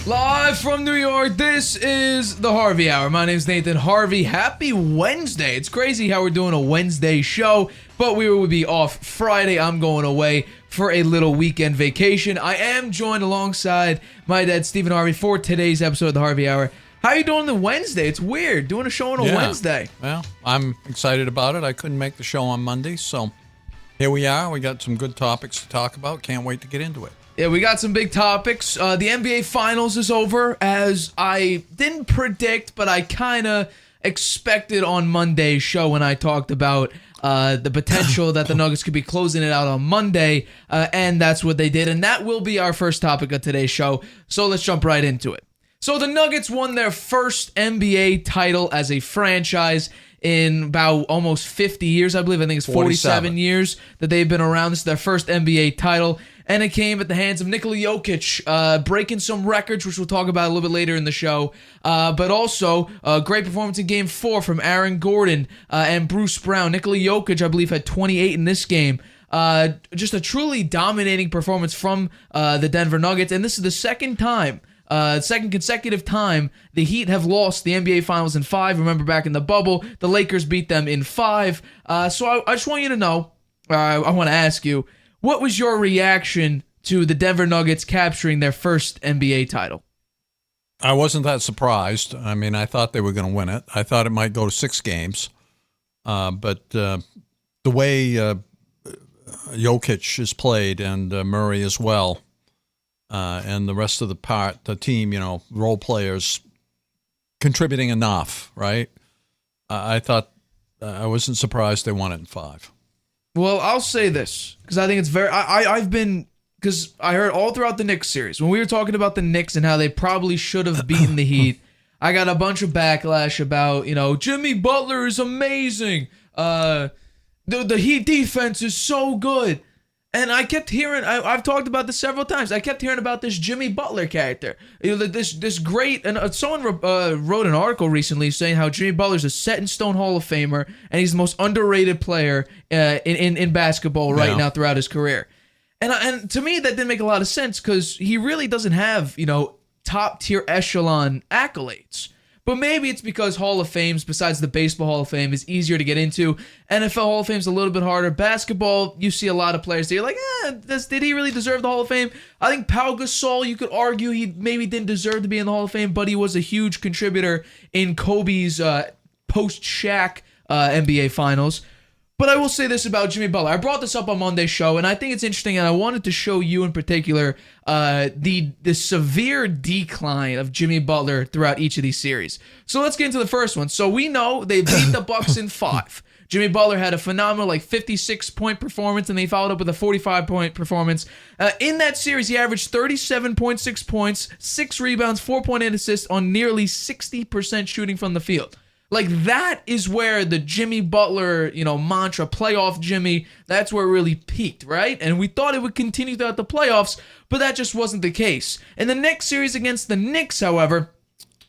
Live from New York, this is the Harvey Hour. My name's Nathan Harvey. Happy Wednesday. It's crazy how we're doing a Wednesday show, but we will be off Friday. I'm going away for a little weekend vacation. I am joined alongside my dad, Stephen Harvey, for today's episode of the Harvey Hour. How you doing on Wednesday? It's weird, doing a show on a Wednesday. Well, I'm excited about it. I couldn't make the show on Monday, so here we are. We got some good topics to talk about. Can't wait to get into it. Yeah, we got some big topics. The NBA Finals is over, as I didn't predict, but I kind of expected on Monday's show when I talked about the potential that the Nuggets could be closing it out on Monday, and that's what they did, and that will be our first topic of today's show, so let's jump right into it. So the Nuggets won their first NBA title as a franchise in about almost 50 years, I believe. I think it's 47 years that they've been around. This is their first NBA title, and it came at the hands of Nikola Jokic, breaking some records, which we'll talk about a little bit later in the show, but also a great performance in Game 4 from Aaron Gordon and Bruce Brown. Nikola Jokic, I believe, had 28 in this game. Just a truly dominating performance from the Denver Nuggets, and this is the second consecutive time the Heat have lost the NBA Finals in 5. Remember back in the bubble, the Lakers beat them in 5. So I just want you to know, I want to ask you, what was your reaction to the Denver Nuggets capturing their first NBA title? I wasn't that surprised. I mean, I thought they were going to win it. I thought it might go to 6 games. But the way Jokic is played and Murray as well, and the rest of the team, role players contributing enough, right? I thought I wasn't surprised they won it in 5. Well, I'll say this, because I think it's very... Because I heard all throughout the Knicks series, when we were talking about the Knicks and how they probably should have beaten the Heat, I got a bunch of backlash about, Jimmy Butler is amazing. The Heat defense is so good. And I kept hearing, I've talked about this several times, I kept hearing about this Jimmy Butler character. This great, and someone wrote an article recently saying how Jimmy Butler's a set-in-stone Hall of Famer, and he's the most underrated player in basketball right now throughout his career. And to me, that didn't make a lot of sense, because he really doesn't have, top-tier echelon accolades. But maybe it's because Hall of Fames, besides the Baseball Hall of Fame, is easier to get into. NFL Hall of Fame is a little bit harder. Basketball, you see a lot of players that you're like, did he really deserve the Hall of Fame? I think Pau Gasol, you could argue he maybe didn't deserve to be in the Hall of Fame, but he was a huge contributor in Kobe's post-Shaq NBA Finals. But I will say this about Jimmy Butler. I brought this up on Monday's show, and I think it's interesting, and I wanted to show you in particular the severe decline of Jimmy Butler throughout each of these series. So let's get into the first one. So we know they beat the Bucks in 5. Jimmy Butler had a phenomenal 56-point performance, and they followed up with a 45-point performance. In that series, he averaged 37.6 points, 6 rebounds, 4.8 assists on nearly 60% shooting from the field. That is where the Jimmy Butler, mantra, playoff Jimmy, that's where it really peaked, right? And we thought it would continue throughout the playoffs, but that just wasn't the case. In the next series against the Knicks, however,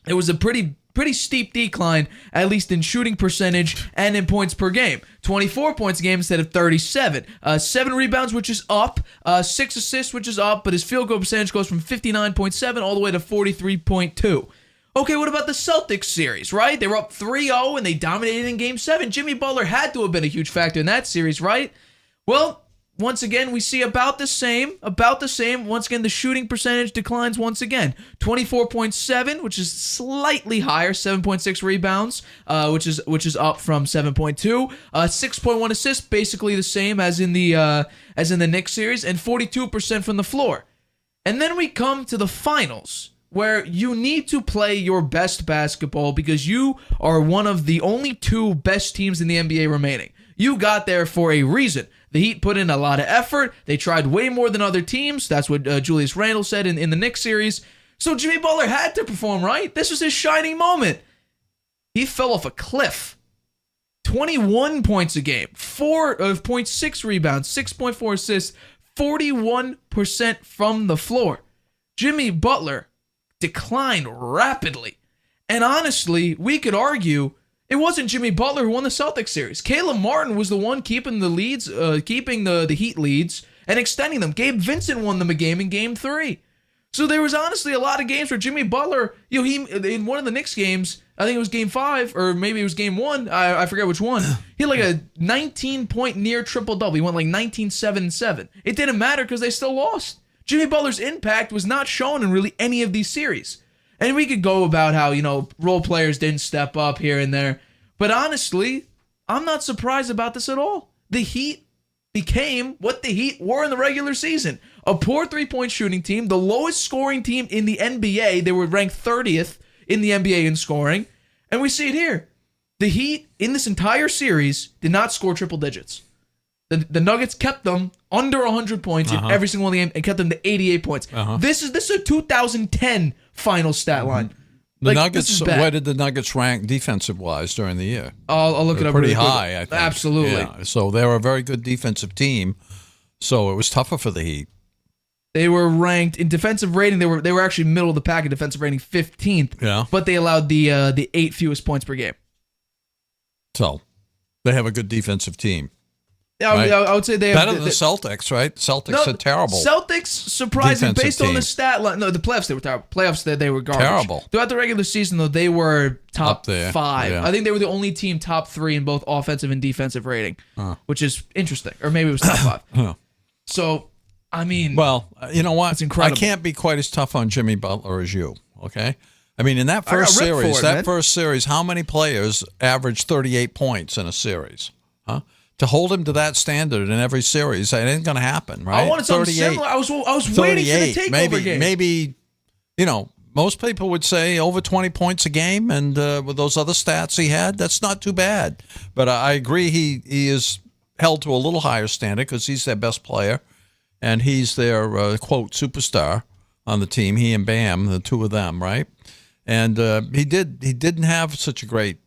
it was a pretty steep decline, at least in shooting percentage and in points per game. 24 points a game instead of 37. 7 rebounds, which is up. 6 assists, which is up, but his field goal percentage goes from 59.7 all the way to 43.2. Okay, what about the Celtics series, right? They were up 3-0 and they dominated in Game 7. Jimmy Butler had to have been a huge factor in that series, right? Well, once again, we see about the same. Once again, the shooting percentage declines once again. 24.7, which is slightly higher, 7.6 rebounds, which is up from 7.2. 6.1 assists, basically the same as in the Knicks series, and 42% from the floor. And then we come to the finals, where you need to play your best basketball because you are one of the only 2 best teams in the NBA remaining. You got there for a reason. The Heat put in a lot of effort. They tried way more than other teams. That's what Julius Randle said in the Knicks series. So Jimmy Butler had to perform, right? This was his shining moment. He fell off a cliff. 21 points a game, 4.6 rebounds, 6.4 assists, 41% from the floor. Jimmy Butler declined rapidly. And honestly, we could argue it wasn't Jimmy Butler who won the Celtics series. Caleb Martin was the one keeping the leads, keeping the Heat leads and extending them. Gabe Vincent won them a game in Game 3. So there was honestly a lot of games where Jimmy Butler, he in one of the Knicks games, I think it was game 5 or maybe it was game 1, I forget which one. He had like a 19-point near triple-double. He went like 19-7-7. It didn't matter because they still lost. Jimmy Butler's impact was not shown in really any of these series. And we could go about how, role players didn't step up here and there. But honestly, I'm not surprised about this at all. The Heat became what the Heat were in the regular season. A poor three-point shooting team, the lowest scoring team in the NBA. They were ranked 30th in the NBA in scoring. And we see it here. The Heat, in this entire series, did not score triple digits. The Nuggets kept them under 100 points in every single one of the game and kept them to 88 points. This is a 2010 final stat line. The Nuggets. Where did the Nuggets rank defensive-wise during the year? I'll look it up. Pretty really high, I think. Absolutely. Yeah. So they were a very good defensive team. So it was tougher for the Heat. They were ranked in defensive rating. They were actually middle of the pack in defensive rating, 15th. Yeah. But they allowed the 8 fewest points per game. So they have a good defensive team. Yeah, right? I would say they better have than the Celtics, right? Celtics are terrible. Celtics, surprising based on the team. stat line. No, the playoffs they were terrible. Playoffs they were garbage. Terrible. Throughout the regular season though, they were top Up there. 5. Yeah. I think they were the only team top 3 in both offensive and defensive rating, which is interesting. Or maybe it was top 5. So, I mean, well, you know what? It's incredible. I can't be quite as tough on Jimmy Butler as you. Okay. I mean, in that first series, how many players averaged 38 points in a series? Huh? To hold him to that standard in every series, it ain't going to happen, right? I wanted something similar. I was waiting for the takeover game. Maybe, most people would say over 20 points a game, and with those other stats he had, that's not too bad. But I agree he is held to a little higher standard because he's their best player, and he's their, quote, superstar on the team, he and Bam, the two of them, right? And he didn't have such a great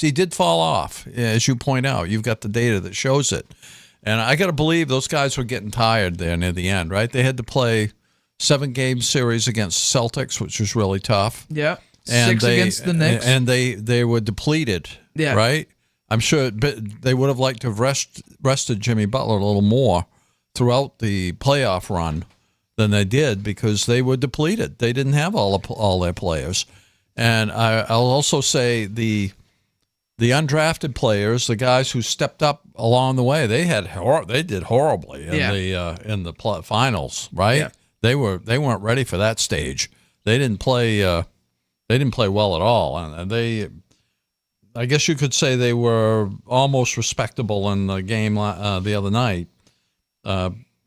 he did fall off, as you point out. You've got the data that shows it. And I got to believe those guys were getting tired there near the end, right? They had to play 7-game series against Celtics, which was really tough. Yeah, and 6 against the Knicks. And they were depleted, right? I'm sure they would have liked to have rested Jimmy Butler a little more throughout the playoff run than they did because they were depleted. They didn't have all their players. And I'll also say the undrafted players, the guys who stepped up along the way, they did horribly in the finals, right? Yeah. They weren't ready for that stage. They didn't play well at all, and I guess you could say they were almost respectable in the game the other night.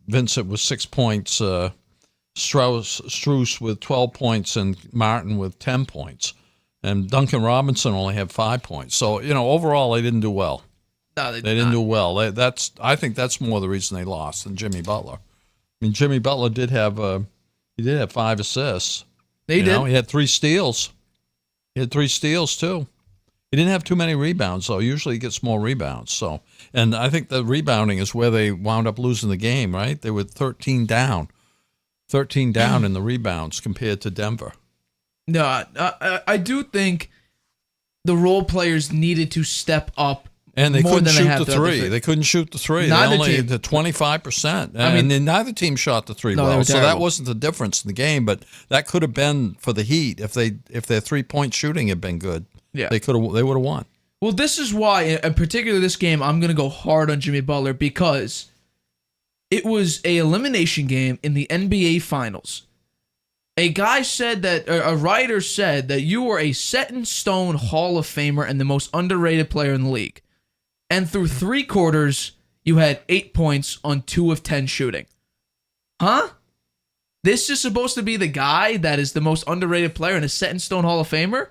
Vincent with 6 points, Strus with 12 points, and Martin with 10 points. And Duncan Robinson only had 5 points. So, overall, they didn't do well. No, they didn't do well. I think that's more the reason they lost than Jimmy Butler. I mean, Jimmy Butler did have 5 assists. He did. He had 3 steals. He had 3 steals, too. He didn't have too many rebounds, though. Usually he gets more rebounds. So, and I think the rebounding is where they wound up losing the game, right? They were 13 down. 13 down in the rebounds compared to Denver. No, I do think the role players needed to step up. And they more couldn't than shoot the three. They couldn't shoot the three. Neither they only team. the 25%. I mean, and neither team shot the three no, well. So that terrible. wasn't the difference in the game. But that could have been for the Heat if their 3-point shooting had been good. Yeah, they would have won. Well, this is why, in particular, this game, I'm going to go hard on Jimmy Butler because it was a elimination game in the NBA Finals. A guy said that, a writer said that you were a set-in-stone Hall of Famer and the most underrated player in the league. And through 3 quarters, you had 8 points on 2 of 10 shooting. Huh? This is supposed to be the guy that is the most underrated player and a set-in-stone Hall of Famer?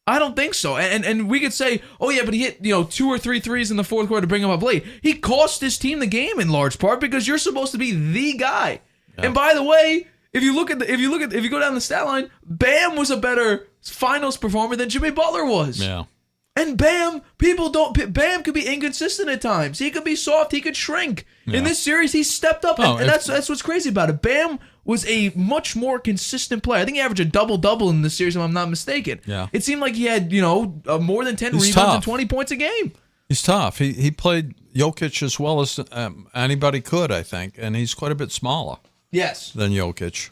I don't think so. And we could say, oh yeah, but he hit 2 or 3 threes in the fourth quarter to bring him up late. He cost his team the game in large part because you're supposed to be the guy. Yeah. And by the way, if you go down the stat line, Bam was a better finals performer than Jimmy Butler was. Yeah. And Bam could be inconsistent at times. He could be soft. He could shrink. Yeah. In this series, he stepped up, and that's what's crazy about it. Bam was a much more consistent player. I think he averaged a double-double in this series, if I'm not mistaken. Yeah. It seemed like he had, more than 10 rebounds and 20 points a game. He's tough. He played Jokic as well as anybody could, I think, and he's quite a bit smaller. Yes. than Jokic.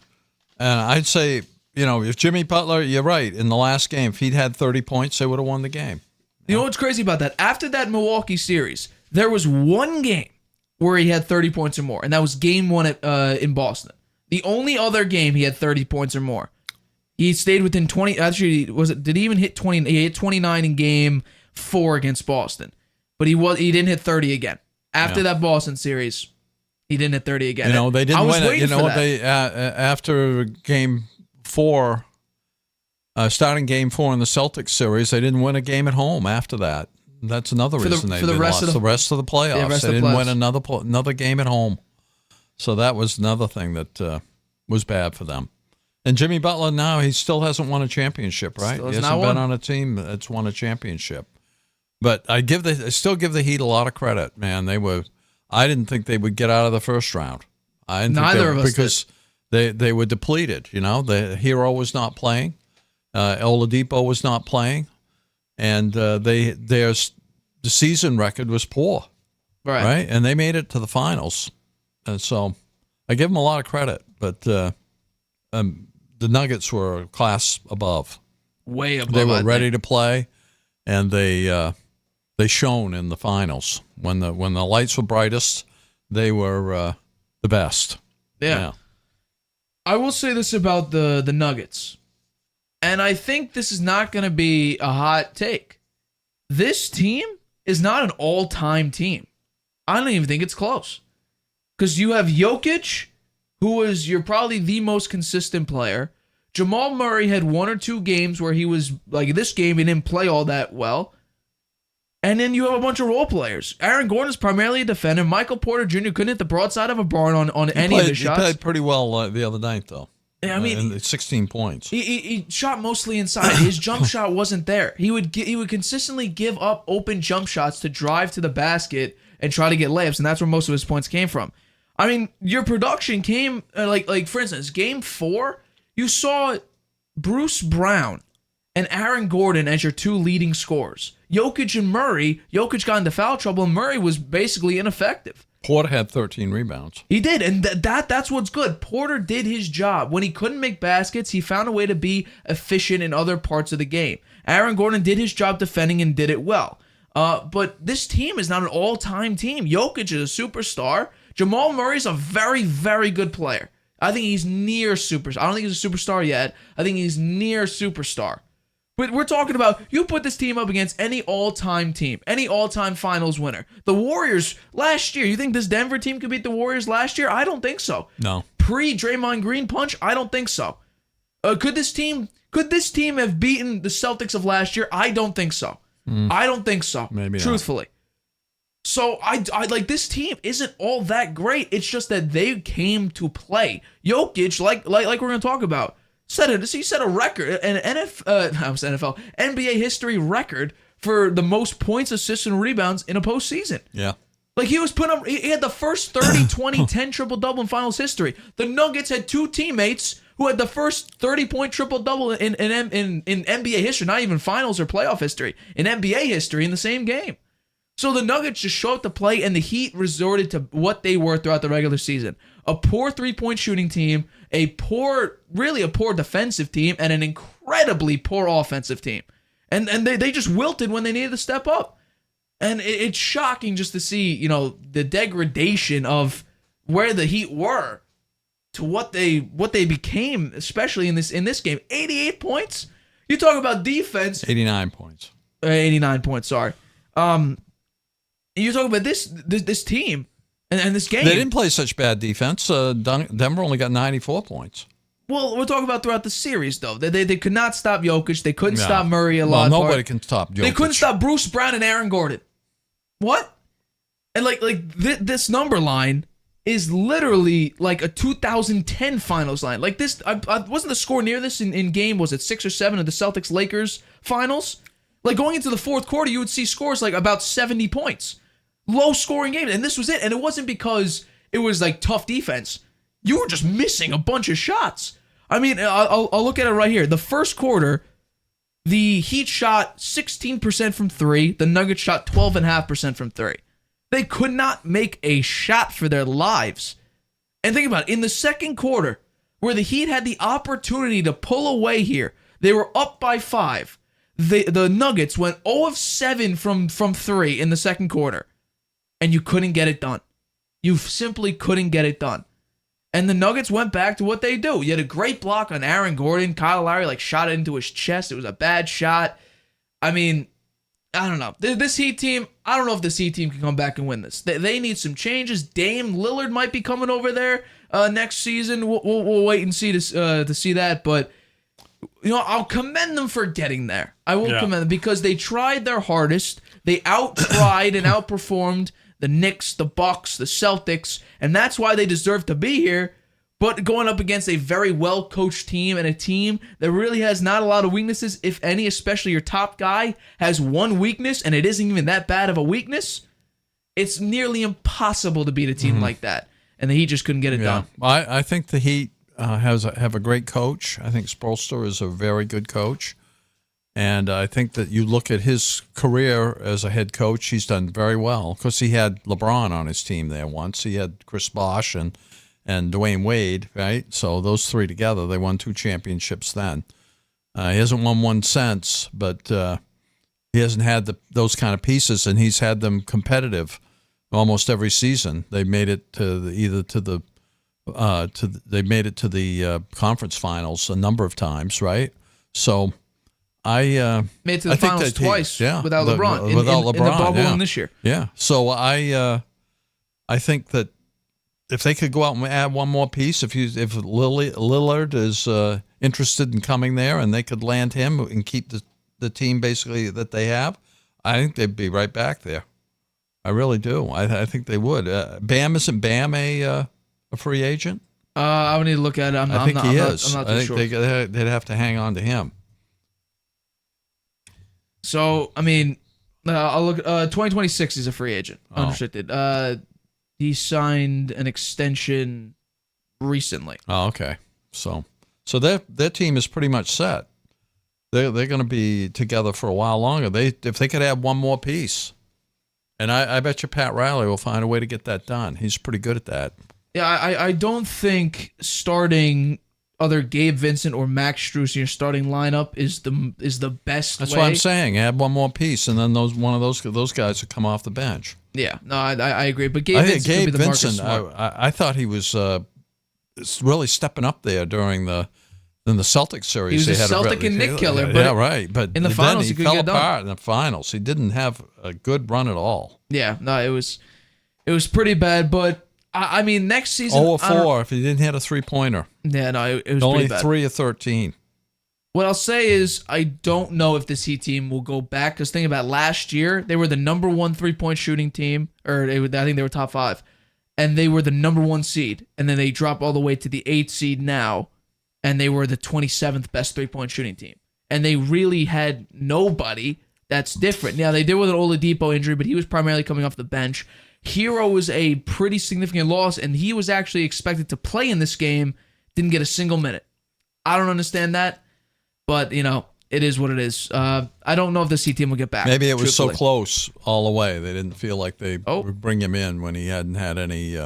And I'd say, if Jimmy Butler, you're right, in the last game, if he'd had 30 points, they would have won the game. You know what's crazy about that? After that Milwaukee series, there was one game where he had 30 points or more, and that was game one in Boston. The only other game he had 30 points or more. He stayed within 20. Actually, did he even hit 20? He hit 29 in game 4 against Boston, but he didn't hit 30 again. After that Boston series, he didn't hit 30 again. They didn't win it. They After game 4, starting game 4 in the Celtics series, they didn't win a game at home after that. That's another reason they lost. The rest of the playoffs, they didn't win another game at home. So that was another thing that was bad for them. And Jimmy Butler now, he still hasn't won a championship, right? He hasn't been on a team that's won a championship. But I still give the Heat a lot of credit, man. I didn't think they would get out of the first round. Neither of us because they were depleted. The Hero was not playing, Oladipo was not playing, and the season record was poor, right? And they made it to the finals, and so I give them a lot of credit. But the Nuggets were a class above, way above. They were ready to play, and they shone in the finals when the lights were brightest. They were the best. Yeah. I will say this about the Nuggets, and I think this is not going to be a hot take. This team is not an all-time team. I don't even think it's close, because you have Jokic, who is probably the most consistent player. Jamal Murray had 1 or 2 games where he was like, this game he didn't play all that well. And then you have a bunch of role players. Aaron Gordon is primarily a defender. Michael Porter Jr. couldn't hit the broadside of a barn on any of his shots. He played pretty well the other night, though. Yeah, I mean, 16 points. He shot mostly inside. His jump shot wasn't there. He would consistently give up open jump shots to drive to the basket and try to get layups, and that's where most of his points came from. I mean, your production came like for instance, game 4, you saw Bruce Brown and Aaron Gordon as your 2 leading scorers. Jokic and Murray. Jokic got into foul trouble, and Murray was basically ineffective. Porter had 13 rebounds. He did, and that's what's good. Porter did his job. When he couldn't make baskets, he found a way to be efficient in other parts of the game. Aaron Gordon did his job defending and did it well. But this team is not an all-time team. Jokic is a superstar. Jamal Murray's a very, very good player. I think he's near superstar. I don't think he's a superstar yet. I think he's near superstar. But we're talking about, you put this team up against any all-time team, any all-time finals winner. The Warriors last year, you think this Denver team could beat the Warriors last year? I don't think so. No. Pre-Draymond Green punch? I don't think so. Could this team have beaten the Celtics of last year? I don't think so. I don't think so. Maybe truthfully. Not. So I like, this team isn't all that great. It's just that they came to play. Jokic, like we're going to talk about, he set a record, an NBA history record for the most points, assists, and rebounds in a postseason. Yeah. Like, he had the first 30, 20, 10 triple-double in finals history. The Nuggets had 2 teammates who had the first 30-point triple-double in NBA history, not even finals or playoff history, in NBA history in the same game. So the Nuggets just showed up to play, and the Heat resorted to what they were throughout the regular season. A poor 3-point shooting team, a poor defensive team, and an incredibly poor offensive team. And they just wilted when they needed to step up. And it's shocking just to see, the degradation of where the Heat were to what they became, especially in this game. 88 points? You talk about defense. 89 points. 89 points, sorry. You talk about this team and this game. They didn't play such bad defense. Denver only got 94 points. Well, we're talking about throughout the series, though. They could not stop Jokic. They couldn't stop Murray a lot. Well, nobody can stop Jokic. They couldn't stop Bruce Brown and Aaron Gordon. What? And this number line is literally like a 2010 finals line. Like this, wasn't the score near this in game, was it 6 or 7 of the Celtics-Lakers finals? Like, going into the fourth quarter, you would see scores like about 70 points. Low-scoring game, and this was it. And it wasn't because it was like tough defense. You were just missing a bunch of shots. I mean, I'll look at it right here. The first quarter, the Heat shot 16% from 3. The Nuggets shot 12.5% from 3. They could not make a shot for their lives. And think about it, in the second quarter, where the Heat had the opportunity to pull away here, they were up by 5. The Nuggets went 0 of 7 from 3 in the second quarter, and you couldn't get it done. You simply couldn't get it done. And the Nuggets went back to what they do. You had a great block on Aaron Gordon. Kyle Lowry shot it into his chest. It was a bad shot. I mean, I don't know. This Heat team, I don't know if this Heat team can come back and win this. They need some changes. Dame Lillard might be coming over there next season. We'll wait and see to see that. But I'll commend them for getting there. I will commend them because they tried their hardest. They out-tried and outperformed the Knicks, the Bucks, the Celtics, and that's why they deserve to be here. But going up against a very well-coached team and a team that really has not a lot of weaknesses, if any, especially your top guy has one weakness, and it isn't even that bad of a weakness, it's nearly impossible to beat a team like that. And the Heat just couldn't get it done. I think the Heat have a great coach. I think Spoelstra is a very good coach. And I think that you look at his career as a head coach, he's done very well. Because he had LeBron on his team there once. He had Chris Bosh and Dwayne Wade, right? So those three together, they won 2 championships then. He hasn't won one since, but he hasn't had those kind of pieces, and he's had them competitive almost every season. They made it to the conference finals a number of times, right? So I made it to the finals twice without LeBron. Without LeBron, in the bubble in this year. Yeah. So I think that if they could go out and add one more piece, if Lillard is interested in coming there, and they could land him and keep the team basically that they have, I think they'd be right back there. I really do. I think they would. Isn't Bam a free agent? I would need to look at it. I think he is. I'm not too sure. They'd have to hang on to him. So, I mean, I'll look. 2026 is a free agent, unrestricted. He signed an extension recently. Oh, okay. So their team is pretty much set. They're going to be together for a while longer. If they could add one more piece, and I bet you Pat Riley will find a way to get that done. He's pretty good at that. Yeah, I don't think starting either Gabe Vincent or Max Strus in your starting lineup is the best. That's way. what I'm saying. Add one more piece, and then one of those guys will come off the bench. Yeah, no, I agree. But Gabe Vincent could be the Marcus Smart. I thought he was really stepping up there during the Celtics series. He was a Celtic and Nick killer. But yeah, right. But in the finals, he fell apart in the finals. He didn't have a good run at all. Yeah, no, it was pretty bad. But I mean, next season, 0-4 if he didn't hit a 3-pointer. Yeah, no, it was only pretty bad. 3 of 13. What I'll say is I don't know if this Heat team will go back. Because think about last year, they were the number 1 3-point shooting team, or I think they were top 5, and they were the number 1 seed, and then they dropped all the way to the 8th seed now, and they were the 27th best 3-point shooting team, and they really had nobody that's different. Now they did with an Oladipo injury, but he was primarily coming off the bench. Hero was a pretty significant loss, and he was actually expected to play in this game. Didn't get a single minute. I don't understand that. But, it is what it is. I don't know if the C team will get back. Maybe it was so close all the way. They didn't feel like they would bring him in when he hadn't had any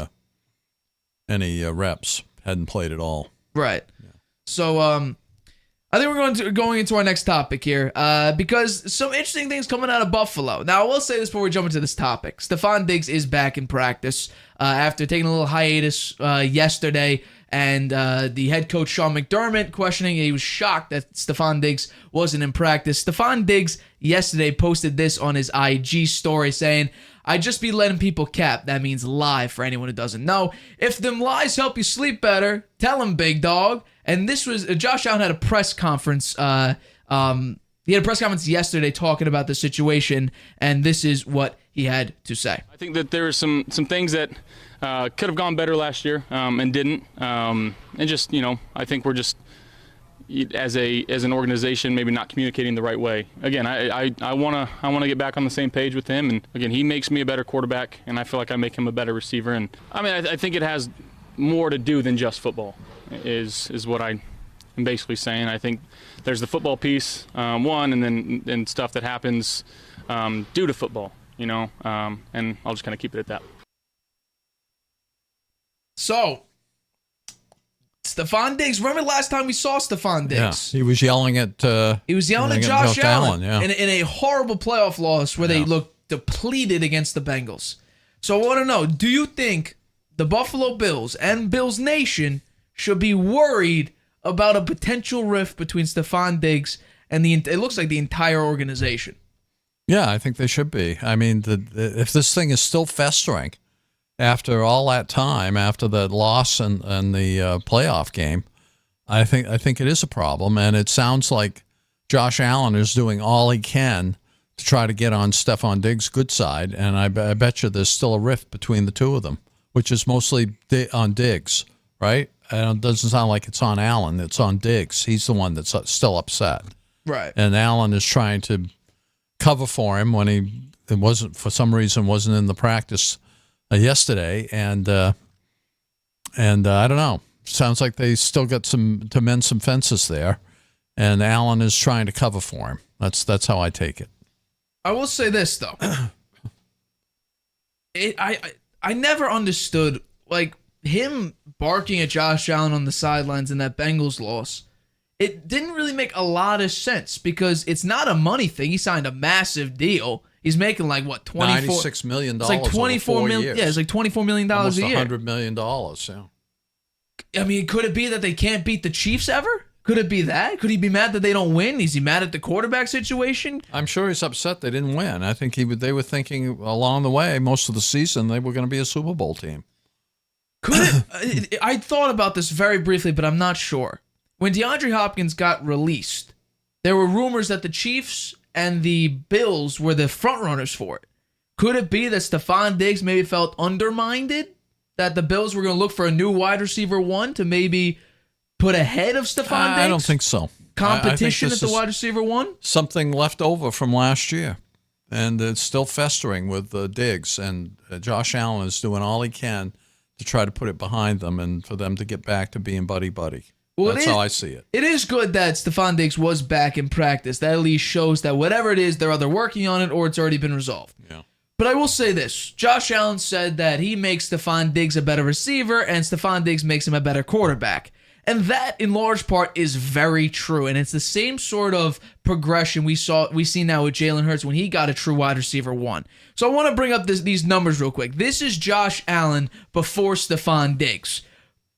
reps, hadn't played at all. Right. Yeah. So I think we're going into our next topic here because some interesting things coming out of Buffalo. Now, I will say this before we jump into this topic. Stephon Diggs is back in practice after taking a little hiatus yesterday. And the head coach, Sean McDermott, questioning, he was shocked that Stephon Diggs wasn't in practice. Stephon Diggs yesterday posted this on his IG story saying, "I just be letting people cap. That means lie for anyone who doesn't know. If them lies help you sleep better, tell them, big dog." And this was, Josh Allen had a press conference. He had a press conference yesterday talking about the situation, and this is what he had to say. I think that there are some things that could have gone better last year and didn't. And just, I think we're just, as an organization, maybe not communicating the right way. Again, I want to get back on the same page with him. And again, he makes me a better quarterback, and I feel like I make him a better receiver. And I mean, I think it has more to do than just football, is what I am basically saying. I think there's the football piece, one, and then stuff that happens due to football, and I'll just kind of keep it at that. So, Stephon Diggs. Remember last time we saw Stephon Diggs? Yeah, he was yelling at. He was yelling at Josh Allen yeah. in a horrible playoff loss where they looked depleted against the Bengals. So I want to know, do you think the Buffalo Bills and Bills Nation should be worried about a potential rift between Stephon Diggs and it looks like the entire organization? Yeah, I think they should be. I mean, if this thing is still festering after all that time, after the loss and the playoff game, I think it is a problem. And it sounds like Josh Allen is doing all he can to try to get on Stephon Diggs' good side. And I bet you there's still a rift between the two of them, which is mostly on Diggs, right? And it doesn't sound like it's on Allen. It's on Diggs. He's the one that's still upset. Right. And Allen is trying to cover for him when it wasn't, for some reason, wasn't in the practice yesterday. And I don't know. Sounds like they still got to mend some fences there. And Allen is trying to cover for him. That's how I take it. I will say this, though. I never understood, like, him barking at Josh Allen on the sidelines in that Bengals loss. It didn't really make a lot of sense because it's not a money thing. He signed a massive deal. He's making like what, $96 million. It's like 24 million. Yeah, it's like $24 million a year. $100 million. Yeah. I mean, could it be that they can't beat the Chiefs ever? Could it be that? Could he be mad that they don't win? Is he mad at the quarterback situation? I'm sure he's upset they didn't win. I think they were thinking along the way, most of the season, they were going to be a Super Bowl team. Could it? I thought about this very briefly, but I'm not sure. When DeAndre Hopkins got released, there were rumors that the Chiefs and the Bills were the frontrunners for it. Could it be that Stephon Diggs maybe felt undermined? That the Bills were going to look for a new wide receiver one to maybe put ahead of Stephon Diggs? I don't think so. Competition I think at the wide receiver one? Something left over from last year. And it's still festering with Diggs. And Josh Allen is doing all he can to try to put it behind them and for them to get back to being buddy-buddy. Well, that's how I see it. It is good that Stephon Diggs was back in practice. That at least shows that whatever it is, they're either working on it or it's already been resolved. Yeah. But I will say this. Josh Allen said that he makes Stephon Diggs a better receiver and Stephon Diggs makes him a better quarterback. And that, in large part, is very true. And it's the same sort of progression we see now with Jalen Hurts when he got a true wide receiver one. So I want to bring up these numbers real quick. This is Josh Allen before Stephon Diggs.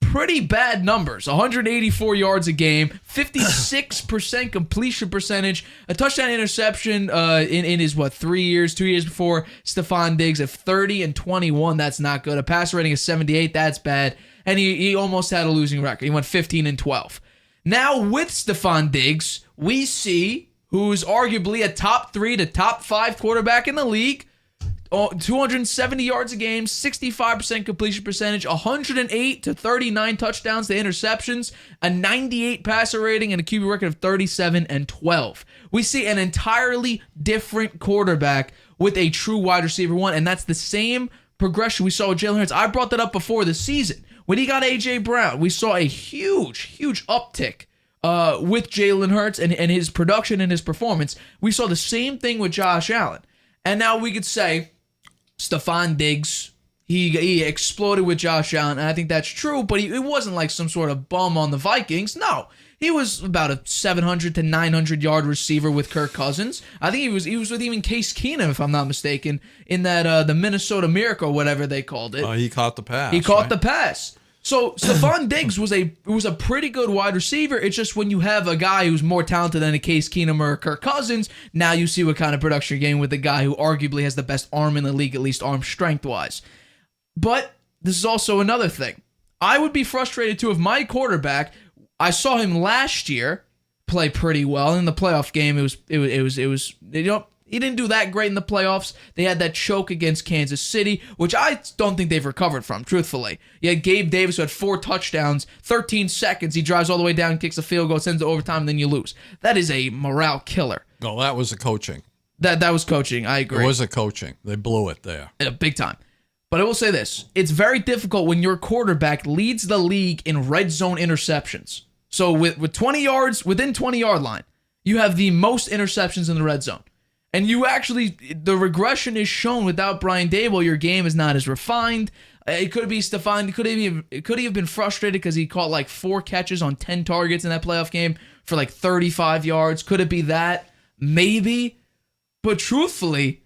Pretty bad numbers. 184 yards a game, 56% completion percentage, a touchdown interception in his, 2 years before Stephon Diggs of 30 and 21. That's not good. A passer rating of 78. That's bad. And he almost had a losing record. He went 15 and 12. Now with Stephon Diggs, we see who's arguably a top 3 to top 5 quarterback in the league. 270 yards a game, 65% completion percentage, 108 to 39 touchdowns to interceptions, a 98 passer rating, and a QB record of 37 and 12. We see an entirely different quarterback with a true wide receiver one, and that's the same progression we saw with Jalen Hurts. I brought that up before the season. When he got A.J. Brown, we saw a huge uptick with Jalen Hurts and his production and his performance. We saw the same thing with Josh Allen. And now we could say Stephon Diggs, he exploded with Josh Allen, and I think that's true, but it wasn't like some sort of bum on the Vikings. No, he was about a 700 to 900 yard receiver with Kirk Cousins. I think he was with even Case Keenum, if I'm not mistaken, in that the Minnesota Miracle, whatever they called it. He caught the pass. He caught the pass. So Stephon Diggs was a pretty good wide receiver. It's just when you have a guy who's more talented than a Case Keenum or a Kirk Cousins, now you see what kind of production you're getting with the guy who arguably has the best arm in the league, at least arm strength-wise. But this is also another thing. I would be frustrated too if my quarterback, I saw him last year play pretty well in the playoff game. It was he didn't do that great in the playoffs. They had that choke against Kansas City, which I don't think they've recovered from, truthfully. You had Gabe Davis, who had 4 touchdowns, 13 seconds. He drives all the way down, kicks a field goal, sends it to overtime, and then you lose. That is a morale killer. No, that was the coaching. That was coaching. I agree. It was the coaching. They blew it there. Yeah, big time. But I will say this. It's very difficult when your quarterback leads the league in red zone interceptions. So with 20 yards, within 20-yard line, you have the most interceptions in the red zone. And the regression is shown without Brian Daboll. Your game is not as refined. It could be Stefan. It could have been frustrated because he caught like 4 catches on 10 targets in that playoff game for like 35 yards. Could it be that? Maybe. But truthfully,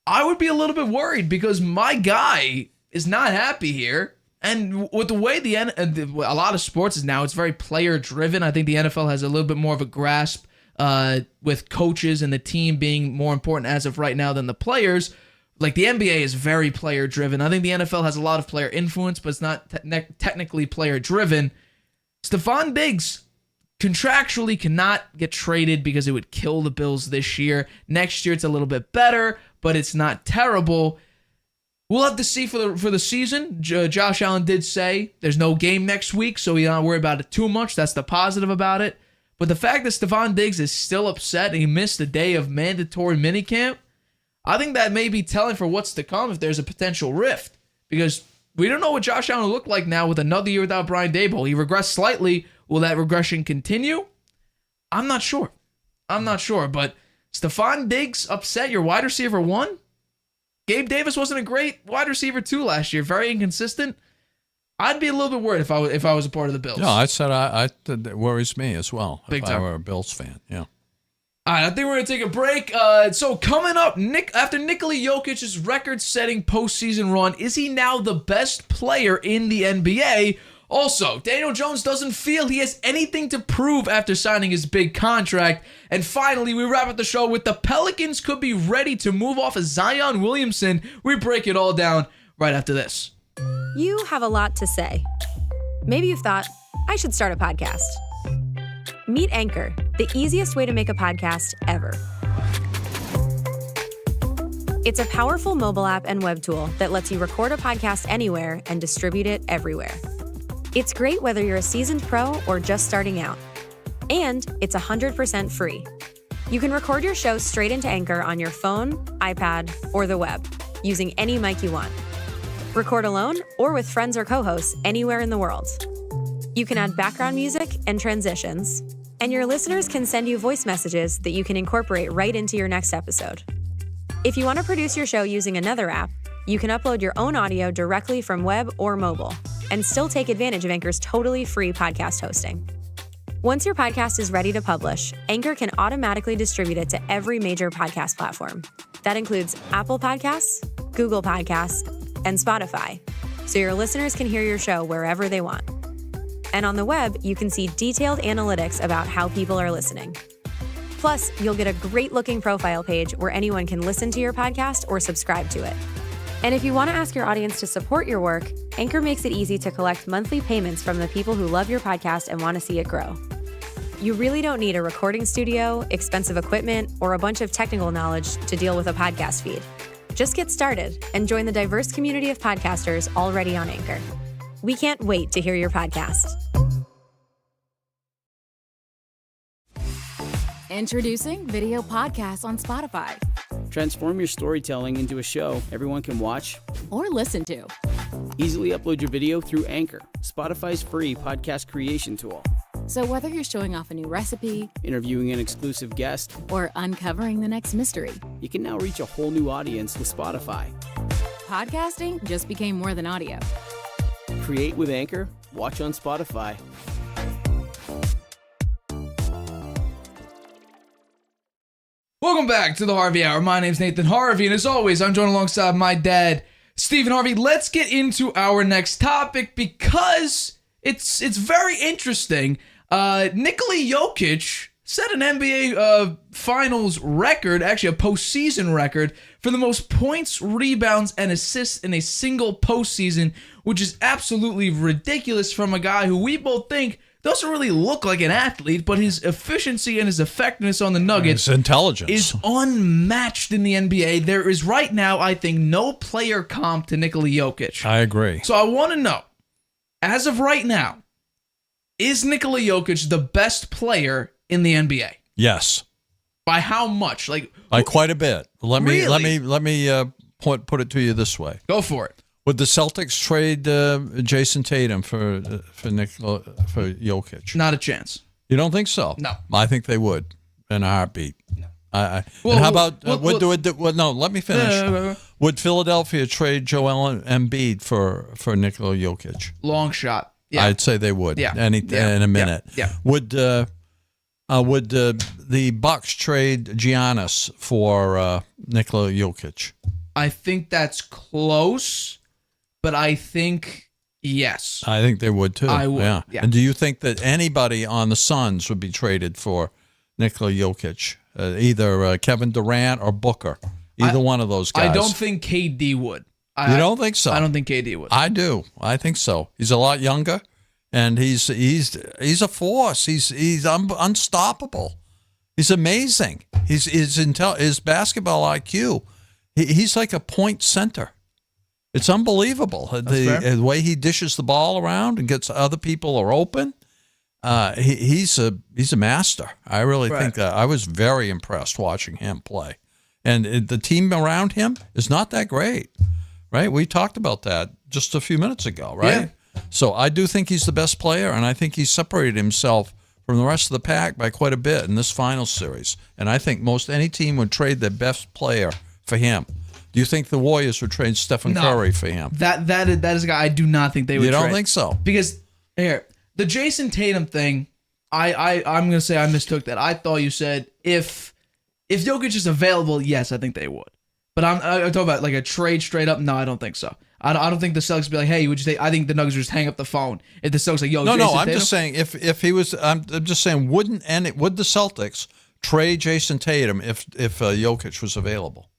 I would be a little bit worried because my guy is not happy here. And with the way a lot of sports is now, it's very player driven. I think the NFL has a little bit more of a grasp with coaches and the team being more important as of right now than the players. Like the NBA is very player driven. I think the NFL has a lot of player influence, but it's not technically player driven. Stefon Diggs contractually cannot get traded because it would kill the Bills this year. Next year it's a little bit better, but it's not terrible. We'll have to see for the season. Josh Allen did say there's no game next week, so you don't worry about it too much. That's the positive about it. But the fact that Stefon Diggs is still upset and he missed a day of mandatory minicamp, I think that may be telling for what's to come if there's a potential rift. Because we don't know what Josh Allen will look like now with another year without Brian Daboll. He regressed slightly. Will that regression continue? I'm not sure. But Stefon Diggs upset, your wide receiver 1? Gabe Davis wasn't a great wide receiver 2 last year. Very inconsistent. I'd be a little bit worried if I was a part of the Bills. No, I said it worries me as well. Big if time. I were a Bills fan, yeah. All right, I think we're going to take a break. So coming up, after Nikola Jokic's record-setting postseason run, is he now the best player in the NBA? Also, Daniel Jones doesn't feel he has anything to prove after signing his big contract. And finally, we wrap up the show with the Pelicans could be ready to move off of Zion Williamson. We break it all down right after this. You have a lot to say. Maybe you've thought, I should start a podcast. Meet Anchor, the easiest way to make a podcast ever. It's a powerful mobile app and web tool that lets you record a podcast anywhere and distribute it everywhere. It's great whether you're a seasoned pro or just starting out. And it's 100% free. You can record your show straight into Anchor on your phone, iPad, or the web, using any mic you want. Record alone or with friends or co-hosts anywhere in the world. You can add background music and transitions, and your listeners can send you voice messages that you can incorporate right into your next episode. If you want to produce your show using another app, you can upload your own audio directly from web or mobile, and still take advantage of Anchor's totally free podcast hosting. Once your podcast is ready to publish, Anchor can automatically distribute it to every major podcast platform. That includes Apple Podcasts, Google Podcasts, and Spotify, so your listeners can hear your show wherever they want. And on the web, you can see detailed analytics about how people are listening. Plus, you'll get a great-looking profile page where anyone can listen to your podcast or subscribe to it. And if you want to ask your audience to support your work, Anchor makes it easy to collect monthly payments from the people who love your podcast and want to see it grow. You really don't need a recording studio, expensive equipment, or a bunch of technical knowledge to deal with a podcast feed. Just get started and join the diverse community of podcasters already on Anchor. We can't wait to hear your podcast. Introducing video podcasts on Spotify. Transform your storytelling into a show everyone can watch Or listen to. Easily upload your video through Anchor, Spotify's free podcast creation tool. So whether you're showing off a new recipe, Interviewing an exclusive guest, or uncovering the next mystery, you can now reach a whole new audience with Spotify. podcasting just became more than audio. Create with Anchor, watch on Spotify. Welcome back to the Harvey Hour. My name's Nathan Harvey, and as always, I'm joined alongside my dad, Stephen Harvey. Let's get into our next topic because it's very interesting. Nikola Jokic set an NBA Finals record, actually a postseason record, for the most points, rebounds, and assists in a single postseason, which is absolutely ridiculous from a guy who we both think doesn't really look like an athlete, but his efficiency and his effectiveness on the Nuggets, his intelligence, is unmatched in the NBA. There is right now, I think, no player comp to Nikola Jokic. I agree. So I want to know, as of right now, is Nikola Jokic the best player in the NBA? Yes. By how much? Like By quite a bit. Let me Really? put it to you this way. Go for it. Would the Celtics trade Jason Tatum for Jokic? Not a chance. You don't think so? No. I think they would in a heartbeat. No. And Well, how about well, no? Let me finish. Would Philadelphia trade Joel Embiid for Nikola Jokic? Long shot. Yeah. I'd say they would. Yeah. In a minute. Yeah. Would the Bucks trade Giannis for Nikola Jokic? I think that's close, but I think yes. I think they would too. I would. Yeah. And do you think that anybody on the Suns would be traded for Nikola Jokic? Either Kevin Durant or Booker. Either one of those guys. I don't think KD would. You don't think so? I don't think KD would. I do. I think so. He's a lot younger, and he's a force. He's unstoppable. He's amazing. His basketball IQ. He's like a point center. It's unbelievable the way he dishes the ball around and gets other people are open. He's a master. I really think that. I was very impressed watching him play, and the team around him is not that great, right? We talked about that just a few minutes ago, right? Yeah. So I do think he's the best player, and I think he's separated himself from the rest of the pack by quite a bit in this final series. And I think any team would trade their best player for him. Do you think the Warriors would trade Stephen Curry for him? That is a guy I do not think they would. You don't trade. think so? Because here, the Jason Tatum thing, I'm gonna say I mistook that. I thought you said if Jokic is available, yes, I think they would. But I'm talking about like a trade straight up. No, I don't think so. I don't think the Celtics would be like, hey, would you take? I think the Nuggets would just hang up the phone if the Celtics like, yo, no, Jason I'm Tatum? just saying if he was, I'm just saying would the Celtics trade Jason Tatum if Jokic was available?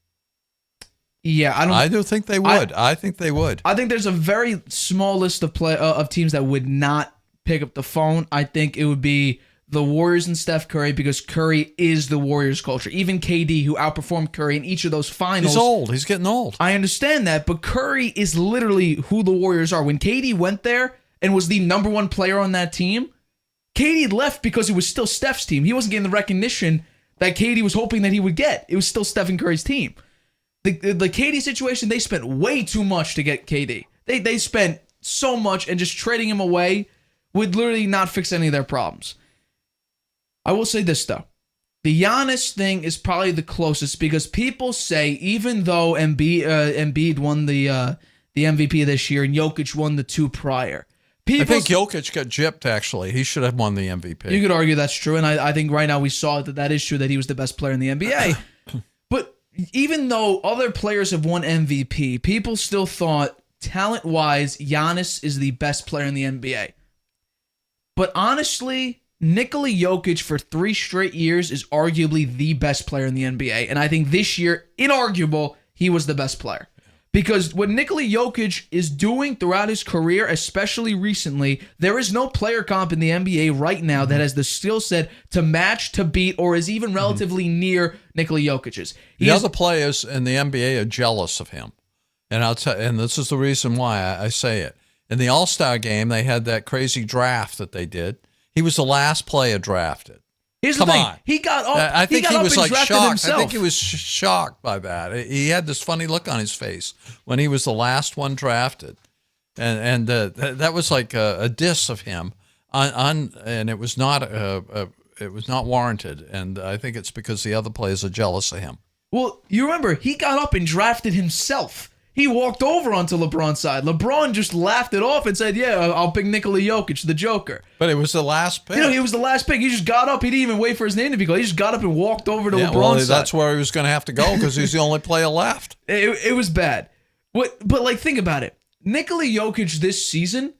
Yeah, I do think they would. I think they would. I think there's a very small list of teams that would not pick up the phone. I think it would be the Warriors and Steph Curry because Curry is the Warriors culture. Even KD, who outperformed Curry in each of those finals. He's old. He's getting old. I understand that, but Curry is literally who the Warriors are. When KD went there and was the number one player on that team, KD left because it was still Steph's team. He wasn't getting the recognition that KD was hoping that he would get. It was still Stephen Curry's team. The KD situation, they spent way too much to get KD. They spent so much, and just trading him away would literally not fix any of their problems. I will say this, though. The Giannis thing is probably the closest because people say even though Embiid won the MVP this year and Jokic won the two prior. I think Jokic got gypped, actually. He should have won the MVP. You could argue that's true, and I think right now we saw that is true, that he was the best player in the NBA. But even though other players have won MVP, people still thought, talent-wise, Giannis is the best player in the NBA. But honestly, Nikola Jokic for 3 straight years is arguably the best player in the NBA. And I think this year, inarguable, he was the best player. Because what Nikola Jokic is doing throughout his career, especially recently, there is no player comp in the NBA right now that has the skill set to match, to beat, or is even relatively near Nikola Jokic's. The other players in the NBA are jealous of him. And and this is the reason why I say it. In the All-Star game, they had that crazy draft that they did. He was the last player drafted. Here's the thing. He got up. I think he was like shocked. Himself. I think he was shocked by that. He had this funny look on his face when he was the last one drafted, and that was like a diss of him. And it was not warranted. And I think it's because the other players are jealous of him. Well, you remember he got up and drafted himself. He walked over onto LeBron's side. LeBron just laughed it off and said, yeah, I'll pick Nikola Jokic, the Joker. But it was the last pick. He was the last pick. He just got up. He didn't even wait for his name to be called. He just got up and walked over to LeBron's side. That's where he was going to have to go because he's the only player left. It was bad. But think about it. Nikola Jokic this season,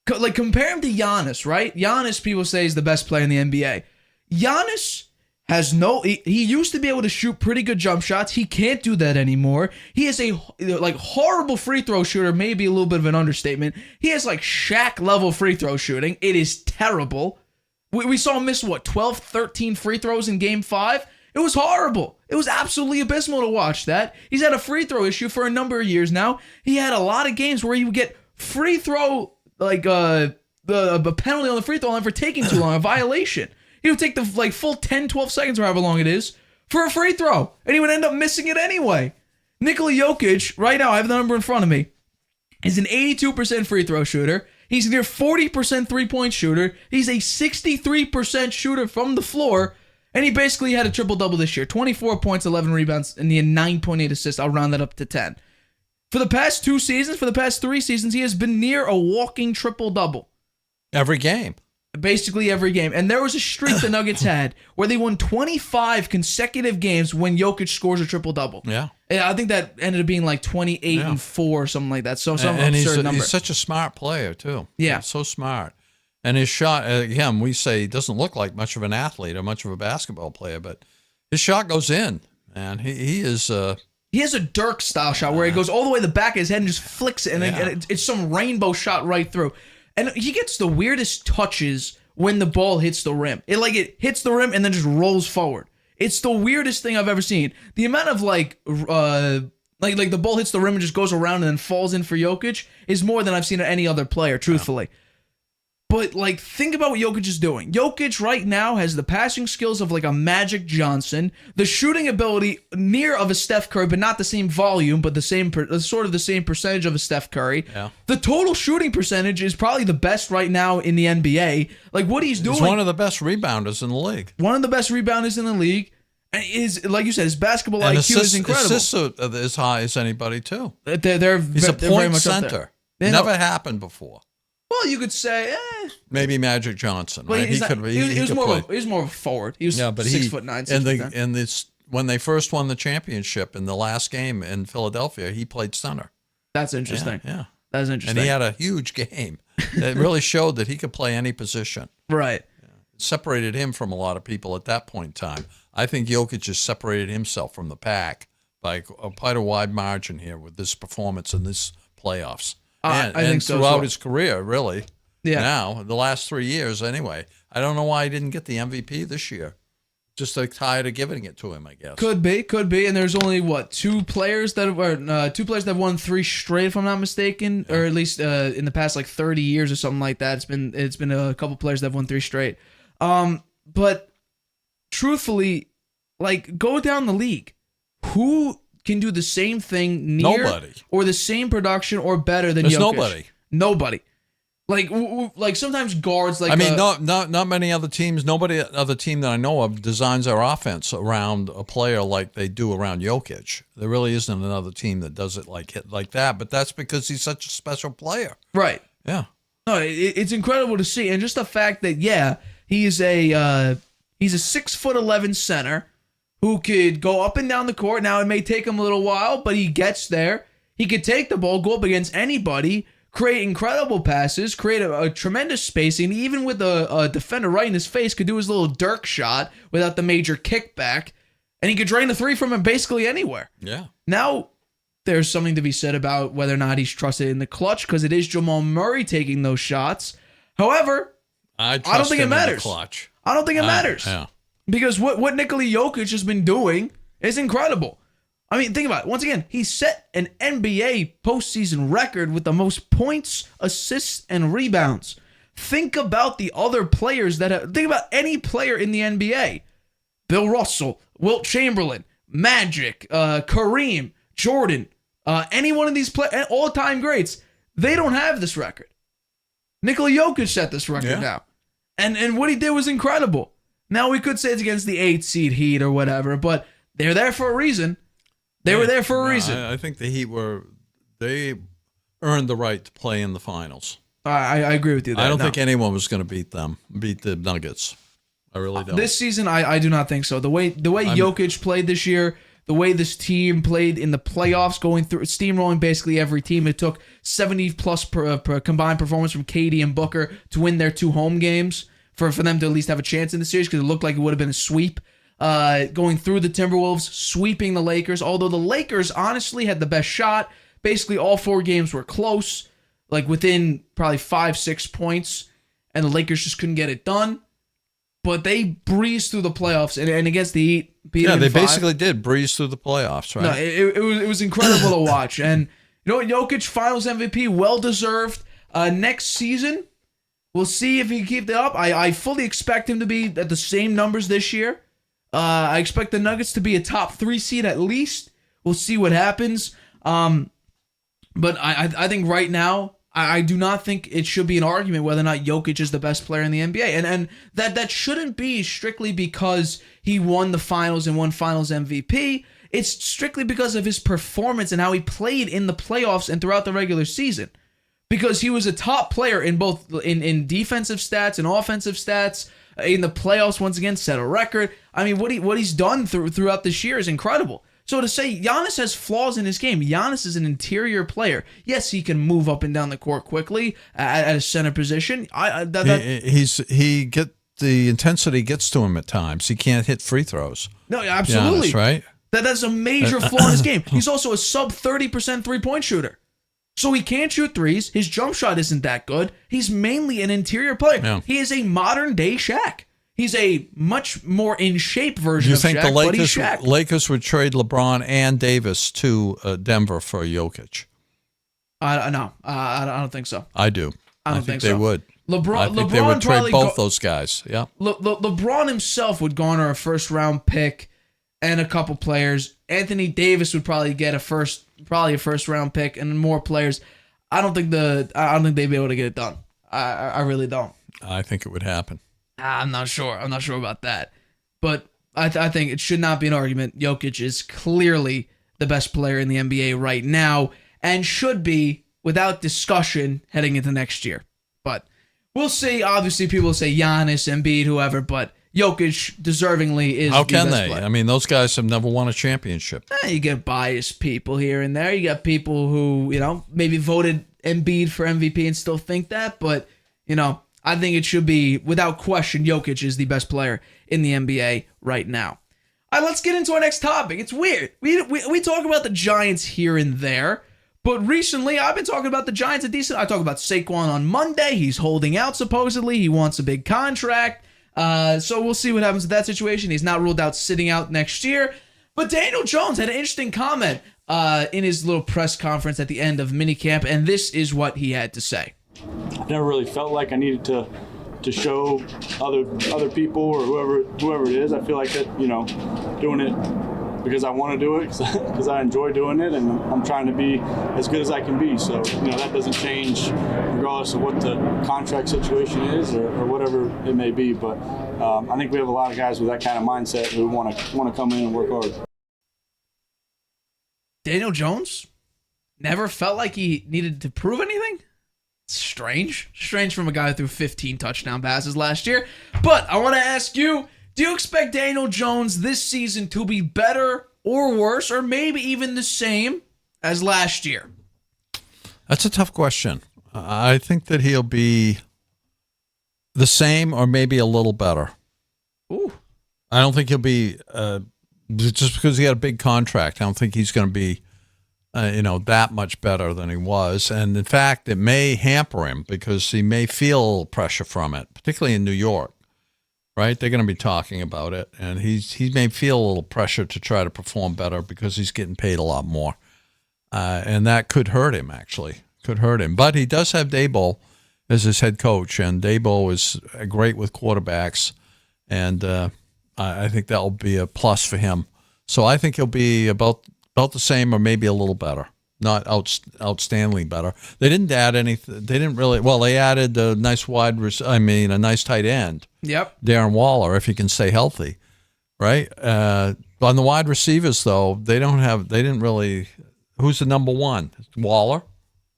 compare him to Giannis, right? Giannis, people say, is the best player in the NBA. Giannis has he used to be able to shoot pretty good jump shots. He can't do that anymore. He is a horrible free throw shooter, maybe a little bit of an understatement. He has Shaq level free throw shooting. It is terrible. We saw him miss 12, 13 free throws in game 5. It was horrible. It was absolutely abysmal to watch that. He's had a free throw issue for a number of years now. He had a lot of games where he would get free throw, the penalty on the free throw line for taking too long, a violation. He would take the full 10, 12 seconds or however long it is for a free throw, and he would end up missing it anyway. Nikola Jokic, right now, I have the number in front of me, is an 82% free throw shooter. He's near 40% three-point shooter. He's a 63% shooter from the floor, And he basically had a triple-double this year. 24 points, 11 rebounds, and he had 9.8 assists. I'll round that up to 10. For the past 2 seasons, for the past 3 seasons, he has been near a walking triple-double. Every game. Basically every game. And there was a streak the Nuggets had where they won 25 consecutive games when Jokic scores a triple-double. Yeah. I think that ended up being like 28 and 4 or something like that. So some and absurd number. he's such a smart player, too. Yeah. He's so smart. And his shot, again, we say he doesn't look like much of an athlete or much of a basketball player, but his shot goes in, man. He is... He has a Dirk-style shot where he goes all the way to the back of his head and just flicks it, and it's some rainbow shot right through. And he gets the weirdest touches when the ball hits the rim. It hits the rim and then just rolls forward. It's the weirdest thing I've ever seen. The amount of like the ball hits the rim and just goes around and then falls in for Jokic is more than I've seen of any other player, truthfully. But, like, think about what Jokic is doing. Jokic right now has the passing skills of, like, a Magic Johnson, the shooting ability near of a Steph Curry, but not the same volume, but the same sort of the same percentage of a Steph Curry. Yeah. The total shooting percentage is probably the best right now in the NBA. Like, what he's doing... He's one of the best rebounders in the league. One of the best rebounders in the league. And like you said, his basketball and IQ is incredible. Assists are as high as anybody, too. They're He's a very point much up there. center. They Never know. happened before. Well, you could say, Maybe Magic Johnson, Well, right? he was more of a forward. He was 6'9", 6'10". And this when they first won the championship in the last game in Philadelphia, he played center. That's interesting. Yeah. That's interesting. And he had a huge game. It really showed that he could play any position. Right. It separated him from a lot of people at that point in time. I think Jokic has separated himself from the pack by quite a wide margin here with this performance in this playoffs. I think so. Throughout his career, really. Yeah. Now, the last 3 years, anyway. I don't know why he didn't get the MVP this year. Just tired of giving it to him, I guess. Could be. And there's only two players that have won 3 straight, if I'm not mistaken, or at least in the past like 30 years or something like that. It's been a couple players that have won 3 straight. But truthfully, like, go down the league. Who can do the same thing Nobody. or the same production or better than There's Jokic? Nobody. Like sometimes guards like not many other teams. Nobody other team that I know of designs their offense around a player like they do around Jokic. There really isn't another team that does it like that. But that's because he's such a special player. Right. Yeah. No, it's incredible to see, and just the fact that he's a 6'11" center who could go up and down the court. Now, it may take him a little while, but he gets there. He could take the ball, go up against anybody, create incredible passes, create a tremendous spacing, even with a defender right in his face, could do his little Dirk shot without the major kickback, and he could drain the 3 from him basically anywhere. Yeah. Now, there's something to be said about whether or not he's trusted in the clutch, because it is Jamal Murray taking those shots. However, I don't think it matters. I don't think it matters. Yeah. Because what Nikola Jokic has been doing is incredible. I mean, think about it. Once again, he set an NBA postseason record with the most points, assists, and rebounds. Think about the other players think about any player in the NBA. Bill Russell, Wilt Chamberlain, Magic, Kareem, Jordan, any one of these all-time greats, they don't have this record. Nikola Jokic set this record now. And what he did was incredible. Now, we could say it's against the 8 seed Heat or whatever, but they're there for a reason. They were there for a reason. I think the Heat they earned the right to play in the finals. I agree with you there. I don't think anyone was going to beat the Nuggets. I really don't. This season, I do not think so. The way Jokic played this year, the way this team played in the playoffs, going through steamrolling basically every team. It took 70-plus per combined performance from KD and Booker to win their 2 home games for them to at least have a chance in the series, because it looked like it would have been a sweep. Going through the Timberwolves, sweeping the Lakers, although the Lakers honestly had the best shot. Basically, all 4 games were close, like within probably 5-6 points, and the Lakers just couldn't get it done. But they breezed through the playoffs, and against the Heat, beat them they in 5. basically did breeze through the playoffs, right? No, it was incredible to watch. And you know what, Jokic, Finals MVP, well deserved. Next season, we'll see if he can keep that up. I fully expect him to be at the same numbers this year. I expect the Nuggets to be a top 3 seed at least. We'll see what happens. But I think right now, I do not think it should be an argument whether or not Jokic is the best player in the NBA. And that shouldn't be strictly because he won the finals and won finals MVP. It's strictly because of his performance and how he played in the playoffs and throughout the regular season. Because he was a top player in both in defensive stats and offensive stats. In the playoffs, once again, set a record. I mean, what he's done throughout this year is incredible. So to say Giannis has flaws in his game, Giannis is an interior player. Yes, he can move up and down the court quickly at a center position. The intensity gets to him at times. He can't hit free throws. No, absolutely. Giannis, right? That's a major flaw in his game. He's also a sub 30% three-point shooter. So he can't shoot threes. His jump shot isn't that good. He's mainly an interior player. Yeah. He is a modern-day Shaq. He's a much more in shape version of Shaq. Do you think the Lakers would trade LeBron and Davis to Denver for Jokic? No, I don't think so. I do. I don't think they would. LeBron they would trade both those guys. Yeah. LeBron himself would garner a first-round pick and a couple players. Anthony Davis would probably get a first-round pick and more players. I don't think they'd be able to get it done. I really don't. I think it would happen. I'm not sure. I'm not sure about that. But I think it should not be an argument. Jokic is clearly the best player in the NBA right now and should be, without discussion, heading into next year. But we'll see. Obviously, people say Giannis, Embiid, whoever, but Jokic deservingly is How the can best they? player. I mean, those guys have never won a championship. You get biased people here and there. You got people who, maybe voted Embiid for MVP and still think that, but, I think it should be, without question, Jokic is the best player in the NBA right now. All right, let's get into our next topic. It's weird. We talk about the Giants here and there, but recently I've been talking about the Giants a decent. I talk about Saquon on Monday. He's holding out, supposedly. He wants a big contract. So we'll see what happens with that situation. He's not ruled out sitting out next year. But Daniel Jones had an interesting comment in his little press conference at the end of minicamp, and this is what he had to say. I never really felt like I needed to show other people or whoever it is. I feel like that, doing it because I want to do it, because I enjoy doing it, and I'm trying to be as good as I can be. So, that doesn't change regardless of what the contract situation is or whatever it may be. But I think we have a lot of guys with that kind of mindset who want to come in and work hard. Daniel Jones never felt like he needed to prove anything? Strange from a guy who threw 15 touchdown passes last year. But I want to ask you, do you expect Daniel Jones this season to be better or worse or maybe even the same as last year? That's a tough question. I think that he'll be the same or maybe a little better. Ooh. I don't think he'll be, just because he had a big contract, I don't think he's going to be that much better than he was. And in fact, it may hamper him because he may feel pressure from it, particularly in New York, right? They're going to be talking about it. And he may feel a little pressure to try to perform better because he's getting paid a lot more. And that could hurt him, actually. Could hurt him. But he does have Daboll as his head coach, and Daboll is great with quarterbacks. And I think that will be a plus for him. So I think he'll be about the same or maybe a little better, not outstandingly better. They didn't add anything. They didn't really. Well, they added a nice a nice tight end. Yep. Darren Waller, if he can stay healthy, right? On the wide receivers, though, they didn't really. Who's the number one? Waller.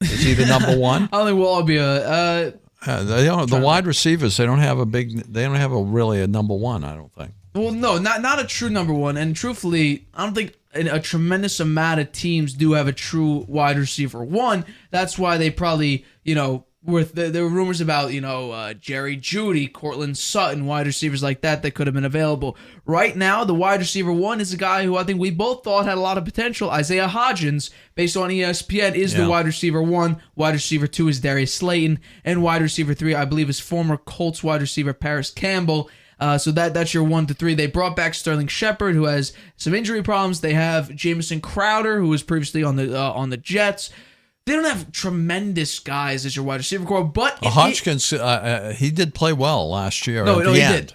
Is he the number one? I don't think Waller will be a. The wide receivers, they don't have really a number one. I don't think. Well, no, not a true number one. And truthfully, I don't think a tremendous amount of teams do have a true wide receiver one. That's why they probably, there were rumors about, Jerry Jeudy, Cortland Sutton, wide receivers like that could have been available. Right now, the wide receiver one is a guy who I think we both thought had a lot of potential. Isaiah Hodgins, based on ESPN, is the wide receiver one. Wide receiver two is Darius Slayton. And wide receiver three, I believe, is former Colts wide receiver Paris Campbell. So that's your 1 to 3. They brought back Sterling Shepard, who has some injury problems. They have Jamison Crowder, who was previously on the Jets. They don't have tremendous guys as your wide receiver core, but Hodgkins, he did play well last year. No, he did.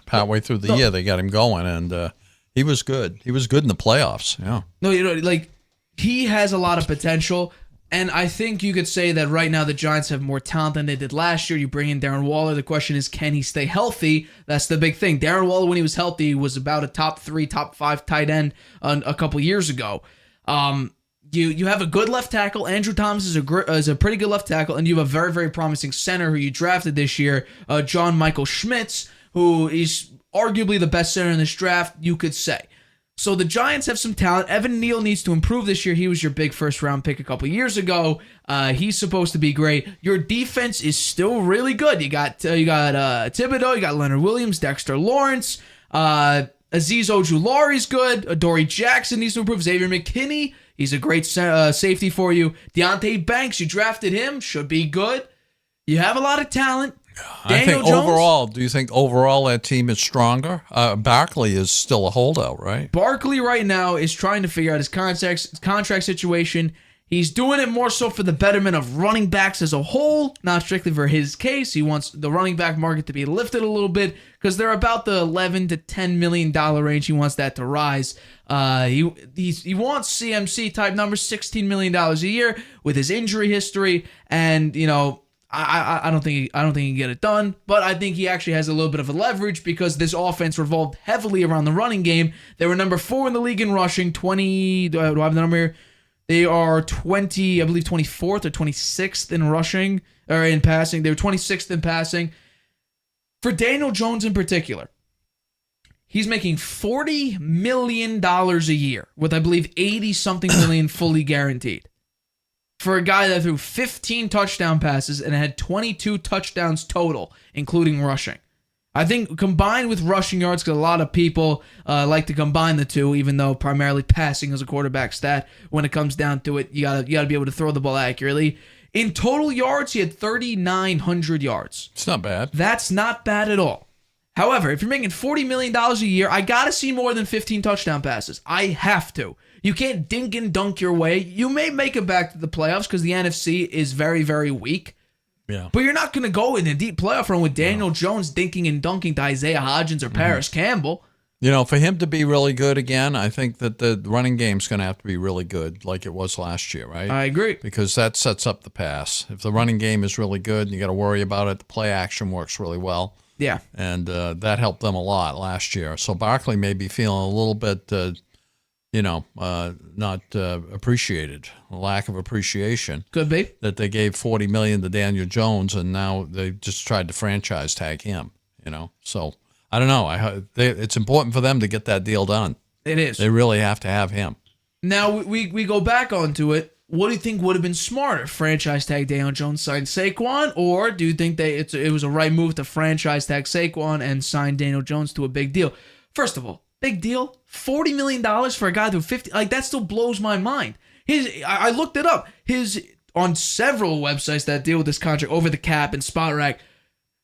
Partway through the year, they got him going, and he was good. He was good in the playoffs. Yeah. No, he has a lot of potential. And I think you could say that right now the Giants have more talent than they did last year. You bring in Darren Waller. The question is, can he stay healthy? That's the big thing. Darren Waller, when he was healthy, was about a top 3, top 5 tight end a couple years ago. You have a good left tackle. Andrew Thomas is a pretty good left tackle, and you have a very, very promising center who you drafted this year, John Michael Schmitz, who is arguably the best center in this draft, you could say. So the Giants have some talent. Evan Neal needs to improve this year. He was your big first-round pick a couple years ago. He's supposed to be great. Your defense is still really good. You got Thibodeau, you got Leonard Williams, Dexter Lawrence, Azeez Ojulari's good. Adoree Jackson needs to improve. Xavier McKinney, he's a great safety for you. Deontay Banks, you drafted him, should be good. You have a lot of talent. I think overall, do you think overall that team is stronger? Barkley is still a holdout, right? Barkley right now is trying to figure out his contract situation. He's doing it more so for the betterment of running backs as a whole, not strictly for his case. He wants the running back market to be lifted a little bit because they're about the $11 to $10 million range. He wants that to rise. He wants CMC type numbers, $16 million a year with his injury history, and I don't think he can get it done, but I think he actually has a little bit of a leverage because this offense revolved heavily around the running game. They were number 4 in the league in rushing, 20. Do I have the number here? They are 20, I believe 24th or 26th in rushing or in passing. They were 26th in passing. For Daniel Jones in particular, he's making $40 million a year with, I believe, 80-something million fully guaranteed. For a guy that threw 15 touchdown passes and had 22 touchdowns total, including rushing. I think combined with rushing yards, because a lot of people like to combine the two, even though primarily passing is a quarterback stat. When it comes down to it, you gotta be able to throw the ball accurately. In total yards, he had 3,900 yards. It's not bad. That's not bad at all. However, if you're making $40 million a year, I gotta see more than 15 touchdown passes. I have to. You can't dink and dunk your way. You may make it back to the playoffs because the NFC is very, very weak. Yeah. But you're not going to go in a deep playoff run with Daniel Jones dinking and dunking to Isaiah Hodgins or Paris Campbell. For him to be really good again, I think that the running game's going to have to be really good like it was last year, right? I agree. Because that sets up the pass. If the running game is really good and you got to worry about it, the play action works really well. Yeah. And that helped them a lot last year. So Barkley may be feeling a little bit not appreciated, a lack of appreciation. Could be. That they gave $40 million to Daniel Jones, and now they just tried to franchise tag him, So, I don't know. It's important for them to get that deal done. It is. They really have to have him. Now, we go back onto it. What do you think would have been smarter? Franchise tag Daniel Jones, sign Saquon? Or do you think it was a right move to franchise tag Saquon and sign Daniel Jones to a big deal? First of all, big deal. $40 million for a guy who 50, that still blows my mind. I looked it up. On several websites that deal with this contract, Over the Cap and Spot Rack,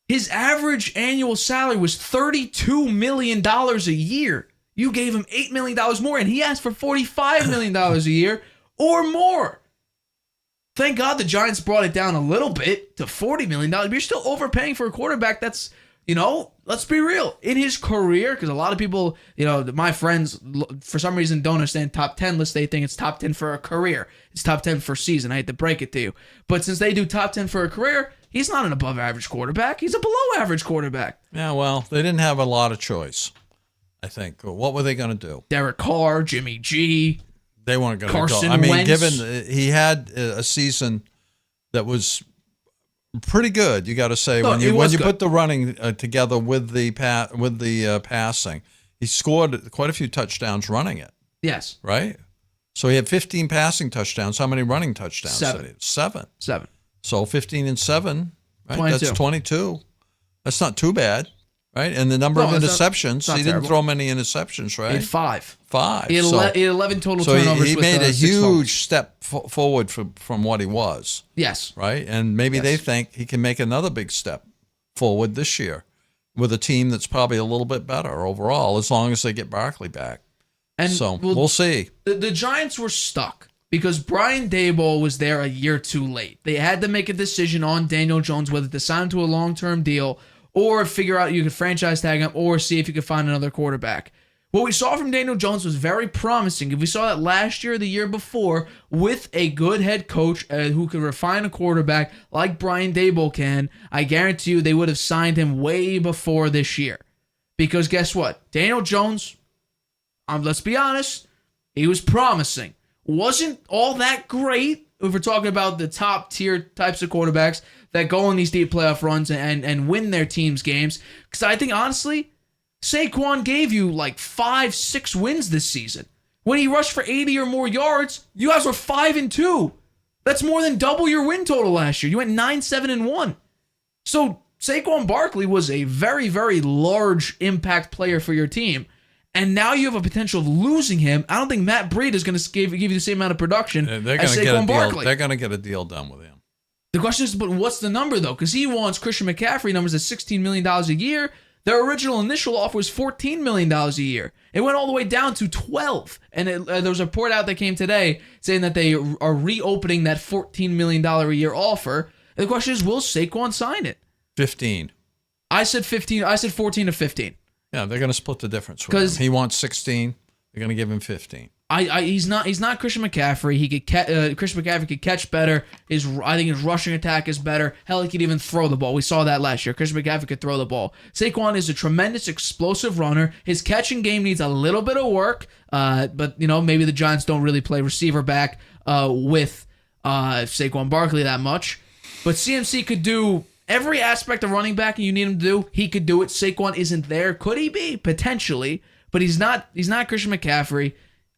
his average annual salary was $32 million a year. You gave him $8 million more, and he asked for $45 million a year or more. Thank God the Giants brought it down a little bit to $40 million, but you're still overpaying for a quarterback that's, let's be real. In his career, because a lot of people, my friends, for some reason, don't understand top 10 lists. They think it's top 10 for a career. It's top 10 for a season. I hate to break it to you. But since they do top 10 for a career, he's not an above-average quarterback. He's a below-average quarterback. Yeah, well, they didn't have a lot of choice, I think. What were they going to do? Derek Carr, Jimmy G. They weren't going to go. Carson I mean, Wentz. given he had a season that was pretty good, you got to say. No, when you good. put the running together with the passing, he scored quite a few touchdowns running it. Yes. Right. So he had 15 passing touchdowns. How many running touchdowns? 7. So 15 and 7. Right. 22. That's 22. That's not too bad. Right. And the number of interceptions, he didn't throw many interceptions. Right. He had 5. 5. He had 11 total so turnovers. He with, made a 6 huge fumbles. step forward from what he was. Yes. Right? And maybe they think he can make another big step forward this year with a team that's probably a little bit better overall as long as they get Barkley back. And so we'll see. The Giants were stuck because Brian Daboll was there a year too late. They had to make a decision on Daniel Jones whether to sign him to a long-term deal or figure out you could franchise tag him or see if you could find another quarterback. What we saw from Daniel Jones was very promising. If we saw that last year or the year before with a good head coach who could refine a quarterback like Brian Daboll can, I guarantee you they would have signed him way before this year. Because guess what? Daniel Jones, let's be honest, he was promising. Wasn't all that great if we're talking about the top tier types of quarterbacks that go on these deep playoff runs and win their team's games. Because I think, honestly, Saquon gave you like 5-6 wins this season. When he rushed for 80 or more yards, you guys were 5-2. That's more than double your win total last year. You went 9-7-1. So Saquon Barkley was a very, very large impact player for your team. And now you have a potential of losing him. I don't think Matt Breida is going to give you the same amount of production as Saquon Barkley. They're going to get a deal done with him. The question is, but what's the number, though? Because he wants Christian McCaffrey numbers at $16 million a year. Their original initial offer was $14 million a year. It went all the way down to 12. And there was a report out that came today saying that they are reopening that $14 million a year offer. And the question is, will Saquon sign it? 15. I said 15. I said 14 to 15. Yeah, they're going to split the difference with him. He wants 16. They're going to give him 15. He's not Christian McCaffrey. Christian McCaffrey could catch better. I think his rushing attack is better. Hell, he could even throw the ball. We saw that last year. Christian McCaffrey could throw the ball. Saquon is a tremendous explosive runner. His catching game needs a little bit of work. But maybe the Giants don't really play receiver back with Saquon Barkley that much. But CMC could do every aspect of running back you need him to do. He could do it. Saquon isn't there. Could he be? Potentially. But he's not Christian McCaffrey.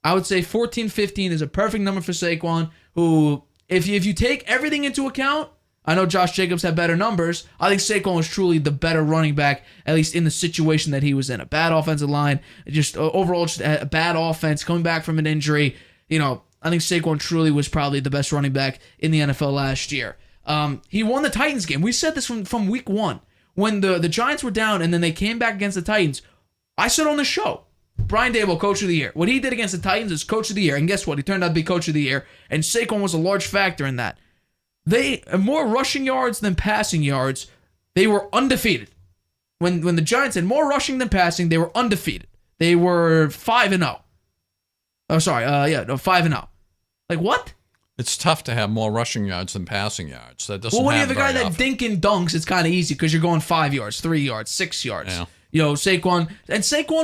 I would say 14-15 is a perfect number for Saquon, who, if you take everything into account, I know Josh Jacobs had better numbers. I think Saquon was truly the better running back, at least in the situation that he was in. A bad offensive line, overall just a bad offense, coming back from an injury. I think Saquon truly was probably the best running back in the NFL last year. He won the Titans game. We said this from week one. When the Giants were down and then they came back against the Titans, I said on the show, Brian Daboll, Coach of the Year. What he did against the Titans is Coach of the Year. And guess what? He turned out to be Coach of the Year. And Saquon was a large factor in that. They more rushing yards than passing yards. They were undefeated. When the Giants had more rushing than passing, they were undefeated. They were 5-0. Oh, sorry. 5-0. Like, what? It's tough to have more rushing yards than passing yards. That doesn't happen. Well, when you have a guy very that often. dink and dunks, it's kind of easy because you're going 5 yards, 3 yards, 6 yards. Yeah. Saquon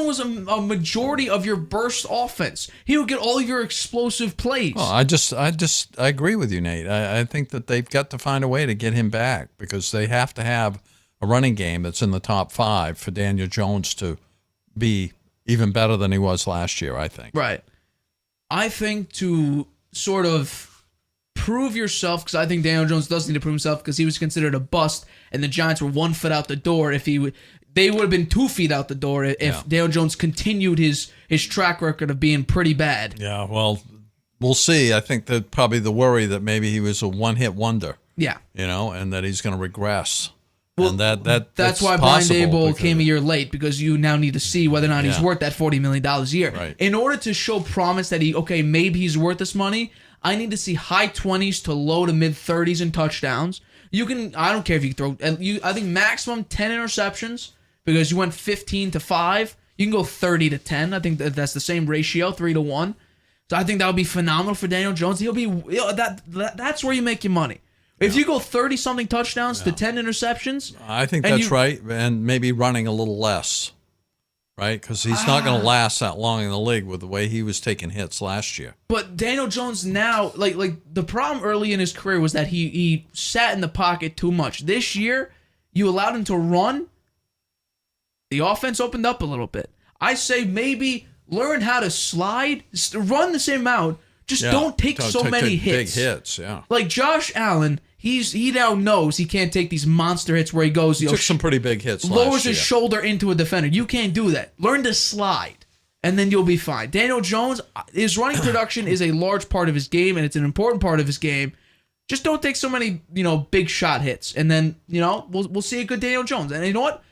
was a majority of your burst offense. He would get all your explosive plays. Well, I agree with you, Nate. I think that they've got to find a way to get him back because they have to have a running game that's in the top 5 for Daniel Jones to be even better than he was last year, I think. Right. I think to sort of prove yourself, because I think Daniel Jones does need to prove himself because he was considered a bust and the Giants were 1 foot out the door they would have been 2 feet out the door if Daniel Jones continued his track record of being pretty bad. Yeah, well, we'll see. I think that probably the worry that maybe he was a one-hit wonder. Yeah. And that he's going to regress. Well, and that's why Brian Daboll came a year late, because you now need to see whether or not he's worth that $40 million a year. Right. In order to show promise that maybe he's worth this money, I need to see high 20s to low to mid 30s in touchdowns. I don't care if you throw, I think maximum 10 interceptions, because you went 15-5. You can go 30-10. I think that's the same ratio, 3-1. So I think that would be phenomenal for Daniel Jones. He'll be that's where you make your money. If you go 30-something touchdowns to 10 interceptions, I think that's right, and maybe running a little less, right? Because he's not going to last that long in the league with the way he was taking hits last year. But Daniel Jones now, like the problem early in his career was that he sat in the pocket too much. This year, you allowed him to run. The offense opened up a little bit. I say maybe learn how to slide, run the same amount, just don't take so many hits. Big hits, yeah. Like Josh Allen, he now knows he can't take these monster hits where he goes, He took some pretty big hits lowers last year. his shoulder into a defender. You can't do that. Learn to slide, and then you'll be fine. Daniel Jones, his running production is a large part of his game, and it's an important part of his game. Just don't take so many, big shot hits, and then, we'll see a good Daniel Jones. And you know what?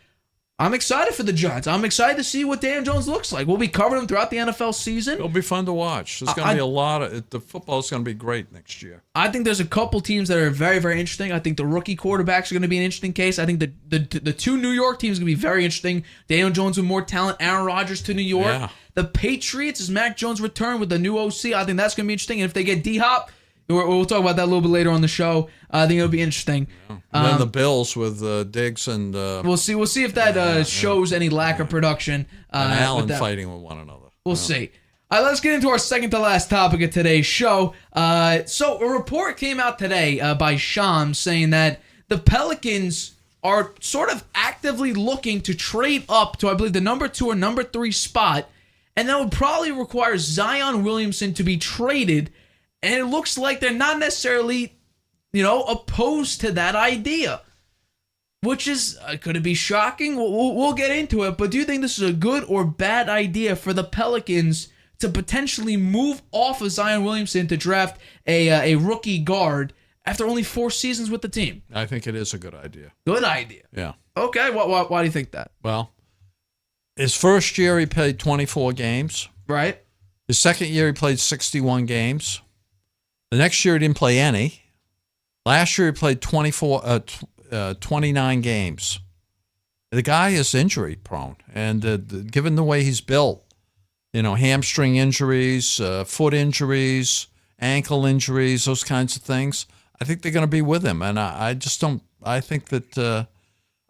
I'm excited for the Giants. I'm excited to see what Dan Jones looks like. We'll be covering him throughout the NFL season. It'll be fun to watch. There's going to be a lot of the football's going to be great next year. I think there's a couple teams that are very, very interesting. I think the rookie quarterbacks are going to be an interesting case. I think the two New York teams are going to be very interesting. Daniel Jones with more talent, Aaron Rodgers to New York. Yeah. The Patriots is Mac Jones' return with the new OC. I think that's going to be interesting. And if they get D-Hop, we'll talk about that a little bit later on the show. I think it'll be interesting. Yeah. And then the Bills with Diggs and we'll see if that shows any lack of production. And Allen fighting with one another. We'll see. All right, let's get into our second to last topic of today's show. So a report came out today by Shams saying that the Pelicans are sort of actively looking to trade up to, I believe, the number 2 or number 3 spot, and that would probably require Zion Williamson to be traded. And it looks like they're not necessarily, opposed to that idea, which is, could it be shocking? We'll get into it, but do you think this is a good or bad idea for the Pelicans to potentially move off of Zion Williamson to draft a rookie guard after only 4 seasons with the team? I think it is a good idea. Good idea. Yeah. Okay, why do you think that? Well, his first year he played 24 games. Right. His second year he played 61 games. The next year he didn't play any. Last year he played 29 games. The guy is injury prone, and given the way he's built, hamstring injuries, foot injuries, ankle injuries, those kinds of things, I think they're going to be with him. And I just don't. I think that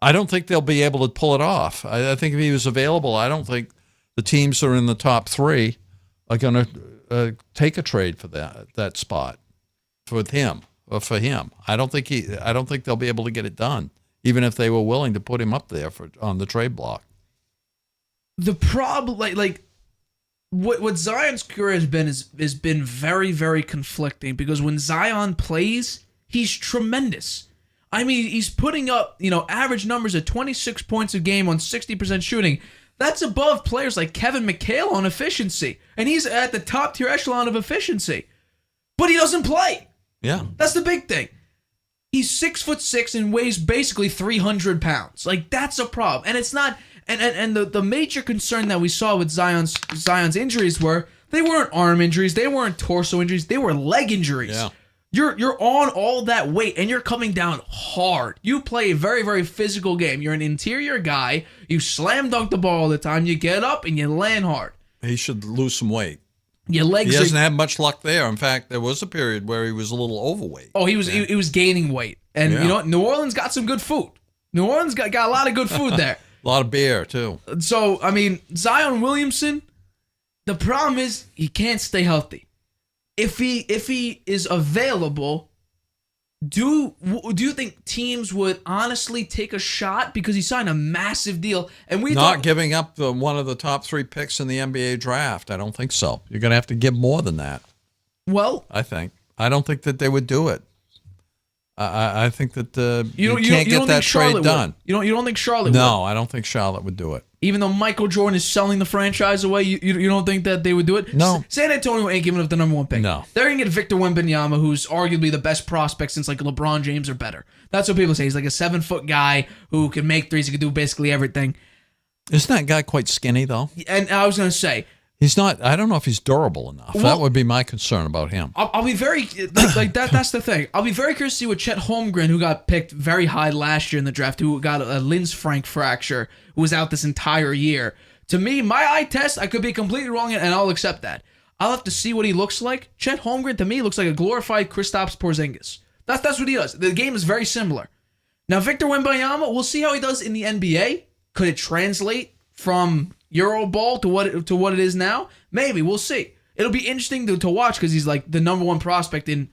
I don't think they'll be able to pull it off. I think if he was available, I don't think the teams that are in the top 3 are going to take a trade for that spot for him. I don't think they'll be able to get it done, even if they were willing to put him up there on the trade block. The problem, what Zion's career has been very, very conflicting, because when Zion plays, he's tremendous. I mean, he's putting up, average numbers at 26 points a game on 60% shooting. That's above players like Kevin McHale on efficiency, and he's at the top tier echelon of efficiency. But he doesn't play. Yeah, that's the big thing. He's 6'6" and weighs basically 300 pounds. That's a problem, and it's not. And the major concern that we saw with Zion's injuries were they weren't arm injuries, they weren't torso injuries, they were leg injuries. Yeah. You're on all that weight and you're coming down hard. You play a very, very physical game. You're an interior guy. You slam dunk the ball all the time. You get up and you land hard. He should lose some weight. Your legs. He doesn't have much luck there. In fact, there was a period where he was a little overweight. Oh, he was gaining weight, and you know what? New Orleans got some good food. New Orleans got a lot of good food there. A lot of beer too. So I mean, Zion Williamson. The problem is he can't stay healthy. If he is available, do you think teams would honestly take a shot, because he signed a massive deal, and giving up one of the top 3 picks in the NBA draft? I don't think so. You're going to have to give more than that. Well, I don't think that they would do it. I think that you can't get that trade done. You don't think Charlotte would? No, I don't think Charlotte would do it. Even though Michael Jordan is selling the franchise away, you don't think that they would do it? No. San Antonio ain't giving up the number 1 pick. No. They're going to get Victor Wembanyama, who's arguably the best prospect since LeBron James or better. That's what people say. He's like a 7-foot guy who can make threes. He can do basically everything. Isn't that guy quite skinny, though? And I was going to say, he's not. I don't know if he's durable enough. That would be my concern about him. I'll be very that. That's the thing. I'll be very curious to see what Chet Holmgren, who got picked very high last year in the draft, who got a Linz-Frank fracture, who was out this entire year. To me, my eye test, I could be completely wrong, and I'll accept that. I'll have to see what he looks like. Chet Holmgren, to me, looks like a glorified Kristaps Porzingis. That's what he does. The game is very similar. Now, Victor Wembanyama, we'll see how he does in the NBA. Could it translate from Euro ball to what it is now? Maybe. We'll see. It'll be interesting to watch, because he's like the number 1 prospect in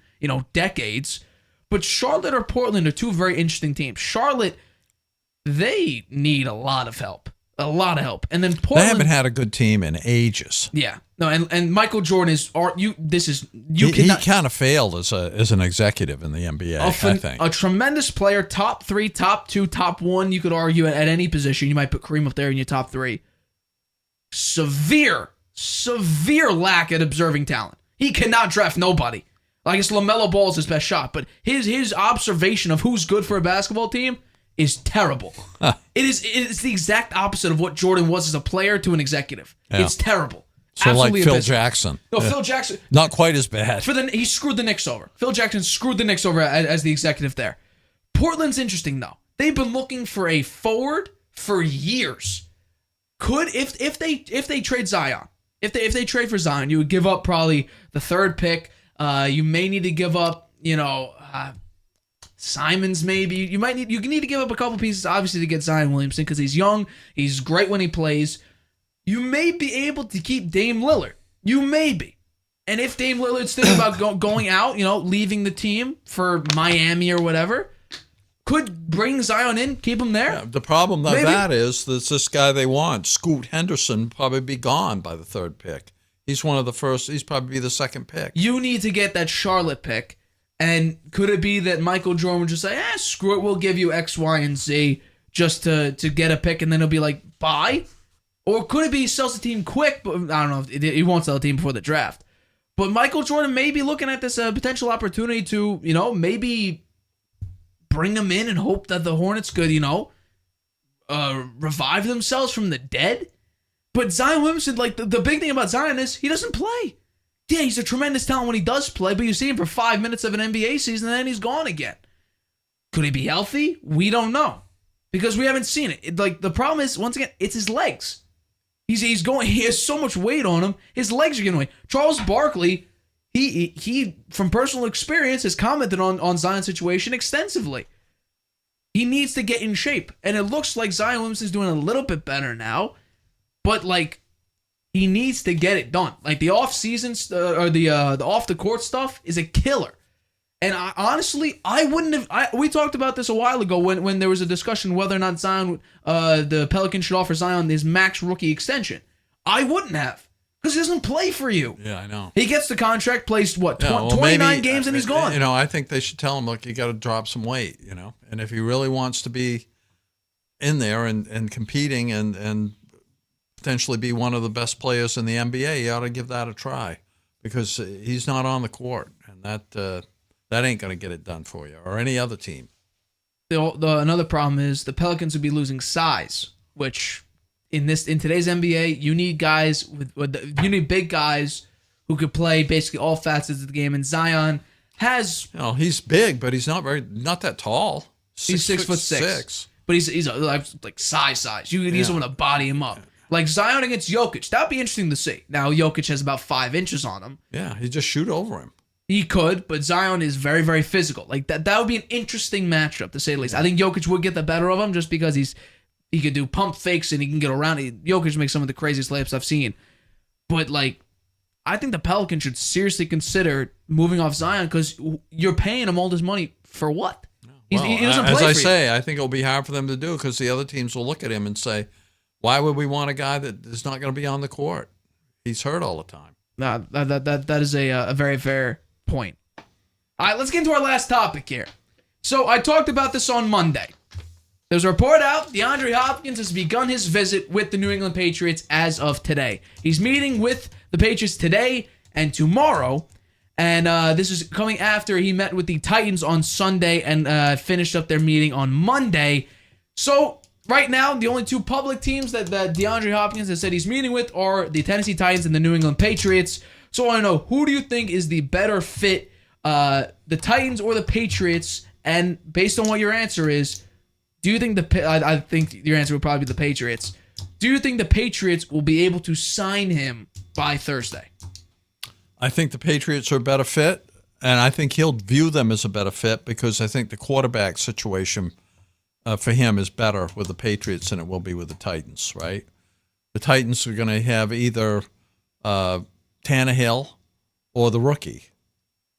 decades. But Charlotte or Portland are 2 very interesting teams. Charlotte, they need a lot of help. A lot of help. And then Portland, they haven't had a good team in ages. Yeah. No, and Michael Jordan is he kind of failed as an executive in the NBA, I think. A tremendous player, top 3, top 2, top 1, you could argue at any position. You might put Kareem up there in your top 3. Severe lack at observing talent. He cannot draft nobody. I guess LaMelo Ball is his best shot, but his observation of who's good for a basketball team is terrible. It's the exact opposite of what Jordan was as a player to an executive. Yeah. It's terrible. So Absolutely like Phil abysmal. Jackson. No, Phil Jackson. Not quite as bad. He screwed the Knicks over. Phil Jackson screwed the Knicks over as the executive there. Portland's interesting though. They've been looking for a forward for years. If they trade Zion, if they trade for Zion, you would give up probably the third pick. You may need to give up, Simons maybe. You need to give up a couple pieces obviously to get Zion Williamson because he's young. He's great when he plays. You may be able to keep Dame Lillard. You may be. And if Dame Lillard's thinking about going out, leaving the team for Miami or whatever, could bring Zion in, keep him there. Yeah, the problem with that is that this guy they want, Scoot Henderson, probably be gone by the third pick. He's one of the first. He's probably the second pick. You need to get that Charlotte pick. And could it be that Michael Jordan would just say, screw it, we'll give you X, Y, and Z just to get a pick, and then he'll be like, bye? Or could it be he sells the team quick, but I don't know, he won't sell the team before the draft. But Michael Jordan may be looking at this potential opportunity to, maybe bring him in and hope that the Hornets could, revive themselves from the dead. But Zion Williamson, the big thing about Zion is he doesn't play. Yeah, he's a tremendous talent when he does play, but you see him for 5 minutes of an NBA season and then he's gone again. Could he be healthy? We don't know because we haven't seen it. The problem is, once again, it's his legs. He has so much weight on him. His legs are getting away. Charles Barkley, he from personal experience has commented on Zion's situation extensively. He needs to get in shape, and it looks like Zion Williamson's doing a little bit better now, but he needs to get it done. The off season or the off the court stuff is a killer. And I wouldn't have. We talked about this a while ago when there was a discussion whether or not Zion, the Pelicans should offer Zion his max rookie extension. I wouldn't have because he doesn't play for you. Yeah, I know. He gets the contract, plays 29 games, and he's gone. I think they should tell him, look, you got to drop some weight. And if he really wants to be in there and competing and potentially be one of the best players in the NBA, you ought to give that a try because he's not on the court, and that ain't going to get it done for you or any other team. Another problem is the Pelicans would be losing size, which in today's NBA, you need guys you need big guys who could play basically all facets of the game. And Zion has, he's big, but he's not that tall. He's 6'6", but he's like size. You need someone to body him up. Like Zion against Jokic, that'd be interesting to see. Now Jokic has about 5 inches on him. Yeah, he just shoot over him. He could, but Zion is very, very physical. That would be an interesting matchup, to say the least. I think Jokic would get the better of him just because he could do pump fakes and he can get around. Jokic makes some of the craziest layups I've seen. But, I think the Pelicans should seriously consider moving off Zion because you're paying him all this money for what? He doesn't play as for I you. say, I think it'll be hard for them to do because the other teams will look at him and say, why would we want a guy that is not going to be on the court? He's hurt all the time. Nah, that is a very fair point. All right, let's get into our last topic here. So I talked about this on Monday. There's a report out. DeAndre Hopkins has begun his visit with the New England Patriots as of today. He's meeting with the Patriots today and tomorrow. And this is coming after he met with the Titans on Sunday and finished up their meeting on Monday. So right now, the only two public teams that DeAndre Hopkins has said he's meeting with are the Tennessee Titans and the New England Patriots. So I want to know, who do you think is the better fit, the Titans or the Patriots? And based on what your answer is, do you think I think your answer would probably be the Patriots. Do you think the Patriots will be able to sign him by Thursday? I think the Patriots are a better fit, and I think he'll view them as a better fit because I think the quarterback situation for him is better with the Patriots than it will be with the Titans, right? The Titans are going to have either Tannehill or the rookie,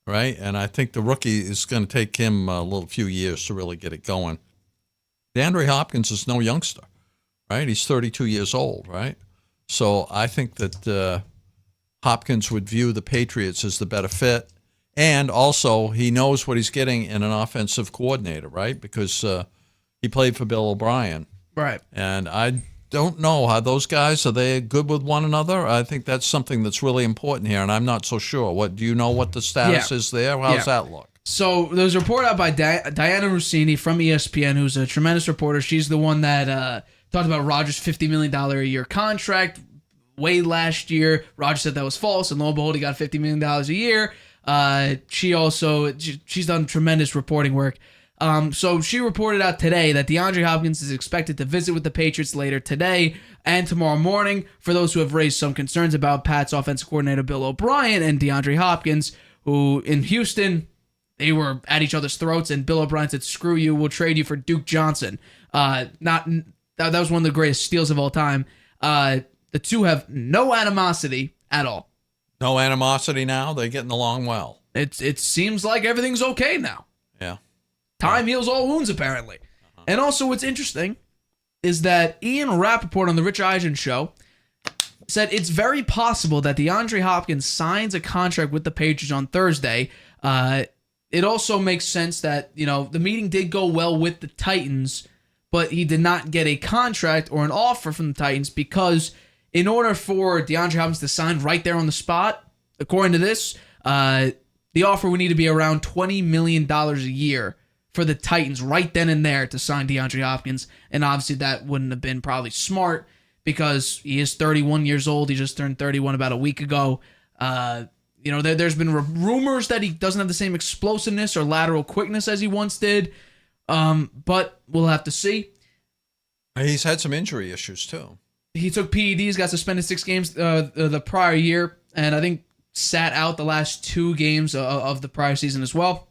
right? And I think the rookie is going to take him a few years to really get it going. DeAndre Hopkins is no youngster, right? He's 32 years old, right? So I think that Hopkins would view the Patriots as the better fit. And also, he knows what he's getting in an offensive coordinator, right? Because he played for Bill O'Brien. Right. And I don't know how those guys, are they good with one another? I think that's something that's really important here, and I'm not so sure. Do you know what the status is there? How's that look? So there's a report out by Diana Rossini from ESPN, who's a tremendous reporter. She's the one that talked about Rodgers' $50 million a year contract way last year. Rodgers said that was false, and lo and behold, he got $50 million a year. She's done tremendous reporting work. So she reported out today that DeAndre Hopkins is expected to visit with the Patriots later today and tomorrow morning. For those who have raised some concerns about Pat's offensive coordinator Bill O'Brien and DeAndre Hopkins, who in Houston, they were at each other's throats, and Bill O'Brien said, "Screw you, we'll trade you for Duke Johnson." That was one of the greatest steals of all time. The two have no animosity at all. No animosity now? They're getting along well. It seems like everything's okay now. Yeah. Time heals all wounds, apparently. And also, what's interesting is that Ian Rappaport on the Rich Eisen show said it's very possible that DeAndre Hopkins signs a contract with the Patriots on Thursday. It also makes sense that, the meeting did go well with the Titans, but he did not get a contract or an offer from the Titans because in order for DeAndre Hopkins to sign right there on the spot, according to this, the offer would need to be around $20 million a year for the Titans right then and there to sign DeAndre Hopkins. And obviously that wouldn't have been probably smart because he is 31 years old. He just turned 31 about a week ago. There's been rumors that he doesn't have the same explosiveness or lateral quickness as he once did. But we'll have to see. He's had some injury issues too. He took PEDs, got suspended 6 games the prior year, and I think sat out the last 2 games of the prior season as well.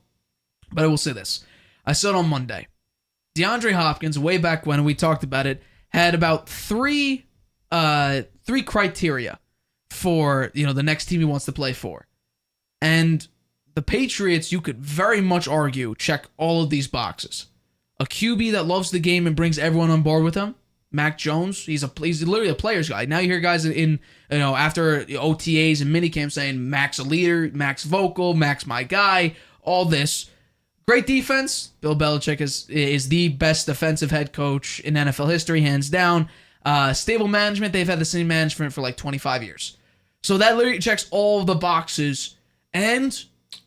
But I will say this. I said on Monday, DeAndre Hopkins, way back when we talked about it, had about three criteria for the next team he wants to play for. And the Patriots, you could very much argue, check all of these boxes. A QB that loves the game and brings everyone on board with him. Mac Jones, he's literally a player's guy. Now you hear guys after OTAs and minicamp saying Mac's a leader, Mac's vocal, Mac's my guy, all this. Great defense. Bill Belichick is the best defensive head coach in NFL history, hands down. Stable management. They've had the same management for like 25 years. So that literally checks all the boxes. And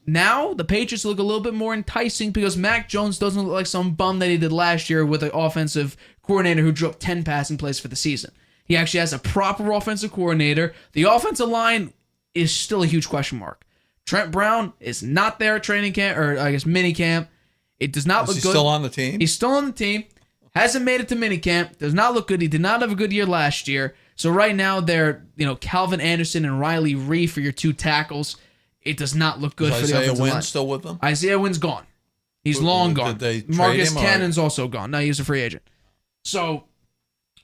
now the Patriots look a little bit more enticing because Mac Jones doesn't look like some bum that he did last year with an offensive coordinator who drew up 10 passing plays for the season. He actually has a proper offensive coordinator. The offensive line is still a huge question mark. Trent Brown is not there at training camp, or I guess mini camp. It does not look good. He's still on the team? He's still on the team. Hasn't made it to mini camp. Does not look good. He did not have a good year last year. So right now they're, Calvin Anderson and Riley Reef for your 2 tackles. It does not look good for the offensive line. Isaiah Wynn still with them? Isaiah Wynn's gone. He's long gone. Did they trade Marcus him, Cannon's also gone. No, he's a free agent. So,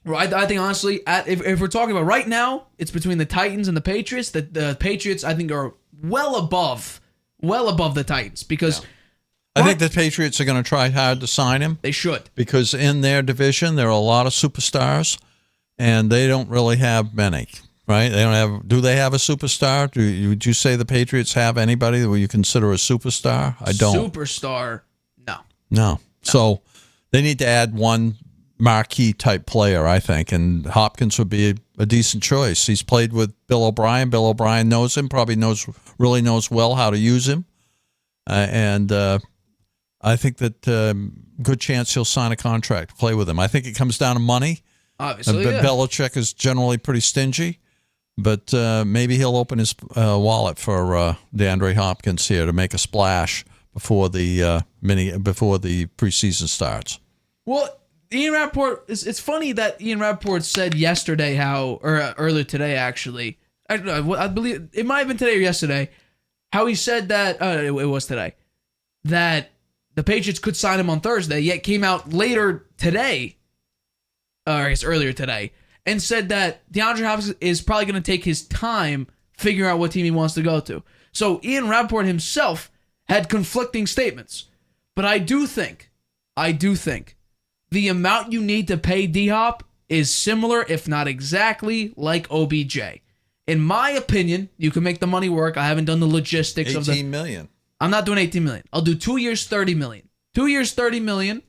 I think honestly, if we're talking about right now, it's between the Titans and the Patriots. The Patriots, I think, are well above the Titans because I think the Patriots are going to try hard to sign him. They should, because in their division there are a lot of superstars, and they don't really have many. Right? They don't have. Do they have a superstar? Would you say the Patriots have anybody that you consider a superstar? I don't. Superstar, no. So they need to add one marquee type player, I think, and Hopkins would be a decent choice. He's played with Bill O'Brien. Bill O'Brien knows him. Probably really knows well how to use him, and I think that good chance he'll sign a contract to play with him. I think it comes down to money. Obviously, Belichick is generally pretty stingy. But maybe he'll open his wallet for DeAndre Hopkins here to make a splash before the preseason starts. Well, Ian Rappaport, it's funny that Ian Rappaport said yesterday earlier today actually, I believe it might have been today or yesterday, how he said that it was today that the Patriots could sign him on Thursday, yet came out later today, or I guess earlier today, and said that DeAndre Hopkins is probably going to take his time figuring out what team he wants to go to. So Ian Rappaport himself had conflicting statements. But I do think the amount you need to pay D-Hop is similar, if not exactly, like OBJ. In my opinion, you can make the money work. I haven't done the logistics of the... $18 million. I'm not doing $18 million. I'll do 2 years, $30 million. 2 years, $30 million,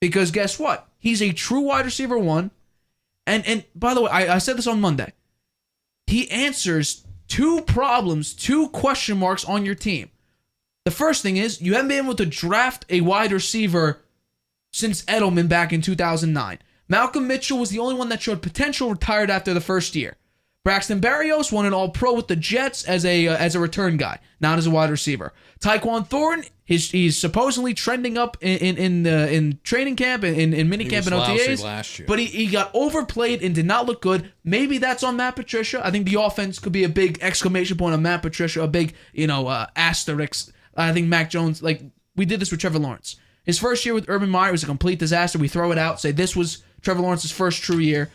because guess what? He's a true wide receiver 1. And by the way, I said this on Monday. He answers 2 problems, 2 question marks on your team. The first thing is you haven't been able to draft a wide receiver since Edelman back in 2009. Malcolm Mitchell was the only one that showed potential, retired after the first year. Braxton Berrios won an All-Pro with the Jets as a return guy, not as a wide receiver. Tyquan Thornton, he's supposedly trending up in training camp, in minicamp and OTAs. Last year. But he got overplayed and did not look good. Maybe that's on Matt Patricia. I think the offense could be a big exclamation point on Matt Patricia, a big asterisk. I think Mac Jones, like we did this with Trevor Lawrence. His first year with Urban Meyer was a complete disaster. We throw it out, say this was Trevor Lawrence's first true year.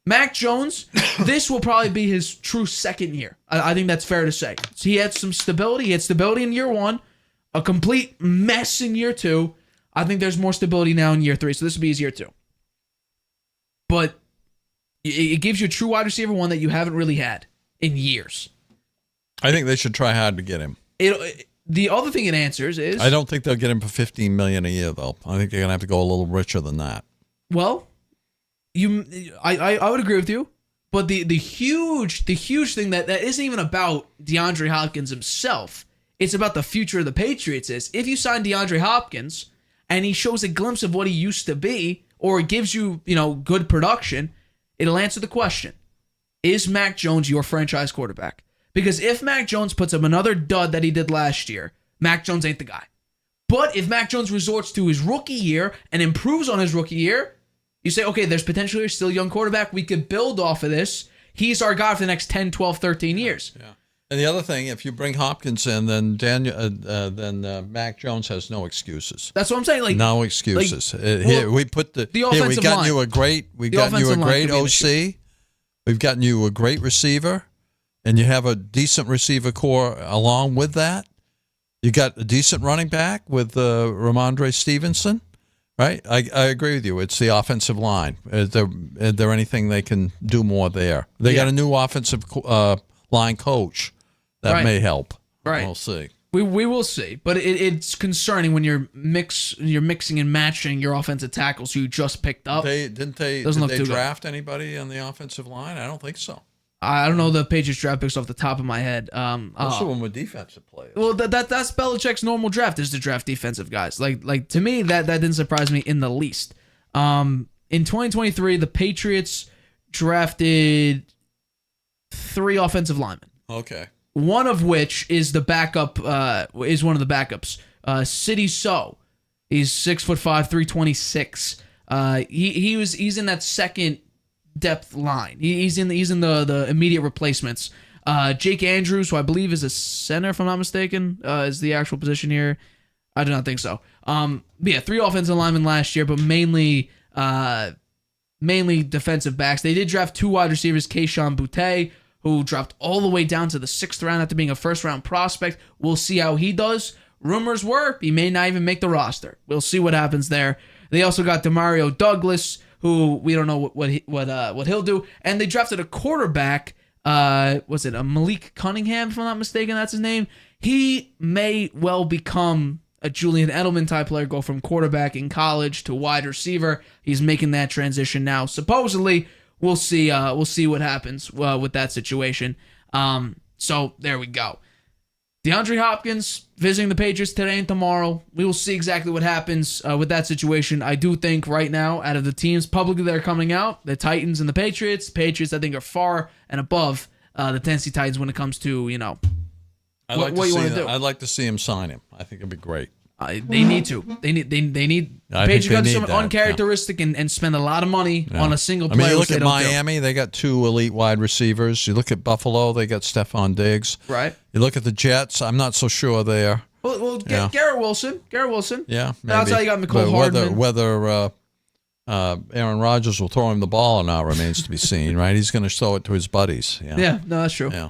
Mac Jones, this will probably be his true second year. I think that's fair to say. So he had some stability. He had stability in year 1, a complete mess in year 2. I think there's more stability now in year 3, so this will be his year 2. But it gives you a true wide receiver one that you haven't really had in years. I think they should try hard to get him. The other thing it answers is... I don't think they'll get him for $15 million a year, though. I think they're going to have to go a little richer than that. Well... I would agree with you, but the huge thing that isn't even about DeAndre Hopkins himself. It's about the future of the Patriots. Is if you sign DeAndre Hopkins and he shows a glimpse of what he used to be, or gives you good production, it'll answer the question: is Mac Jones your franchise quarterback? Because if Mac Jones puts up another dud that he did last year, Mac Jones ain't the guy. But if Mac Jones resorts to his rookie year and improves on his rookie year, you say, okay, there's potentially still a young quarterback. We could build off of this. He's our guy for the next 10, 12, 13 years. Yeah. And the other thing, if you bring Hopkins in, then Mac Jones has no excuses. That's what I'm saying. Like no excuses. Well, we put the offensive here, we got line. you a great OC. We've gotten you a great receiver, and you have a decent receiver core along with that. You got a decent running back with Ramondre Stevenson. Right, I agree with you. It's the offensive line. Is there anything they can do more there? They got a new offensive line coach that may help. Right, we'll see. We will see, but it's concerning when you're mixing and matching your offensive tackles who you just picked up. Did they draft anybody on the offensive line? I don't think so. I don't know the Patriots draft picks off the top of my head. Most of them were defensive players. Well, that's Belichick's normal draft, is to draft defensive guys. Like to me, that didn't surprise me in the least. In 2023, the Patriots drafted 3 offensive linemen. Okay. One of which is the backup. Is one of the backups. City So. He's 6'5", 326. He's in that second depth line. He's in the immediate replacements. Jake Andrews, who I believe is a center, if I'm not mistaken, is the actual position here. I do not think so. But yeah, 3 offensive linemen last year, but mainly defensive backs. They did draft 2 wide receivers, Kayshon Boutte, who dropped all the way down to the 6th round after being a first-round prospect. We'll see how he does. Rumors were he may not even make the roster. We'll see what happens there. They also got Demario Douglas, who we don't know what he'll do, and they drafted a quarterback. Was it a Malik Cunningham, if I'm not mistaken? That's his name. He may well become a Julian Edelman type player, go from quarterback in college to wide receiver. He's making that transition now. Supposedly, we'll see what happens with that situation. So there we go. DeAndre Hopkins visiting the Patriots today and tomorrow. We will see exactly what happens with that situation. I do think right now, out of the teams publicly that are coming out, the Titans and the Patriots, I think are far and above the Tennessee Titans when it comes to, what you want to do. I'd like to see him sign him. I think it'd be great. They need to. They need. The Patriots got someone uncharacteristic and spend a lot of money on a single player. I mean, you look at Miami; they got 2 elite wide receivers. You look at Buffalo; they got Stephon Diggs. Right. You look at the Jets; I'm not so sure there. Well, Garrett Wilson. Yeah, maybe. That's how you got McCole Hardman. Whether Aaron Rodgers will throw him the ball or not remains to be seen. Right? He's going to throw it to his buddies. Yeah. No, that's true. Yeah.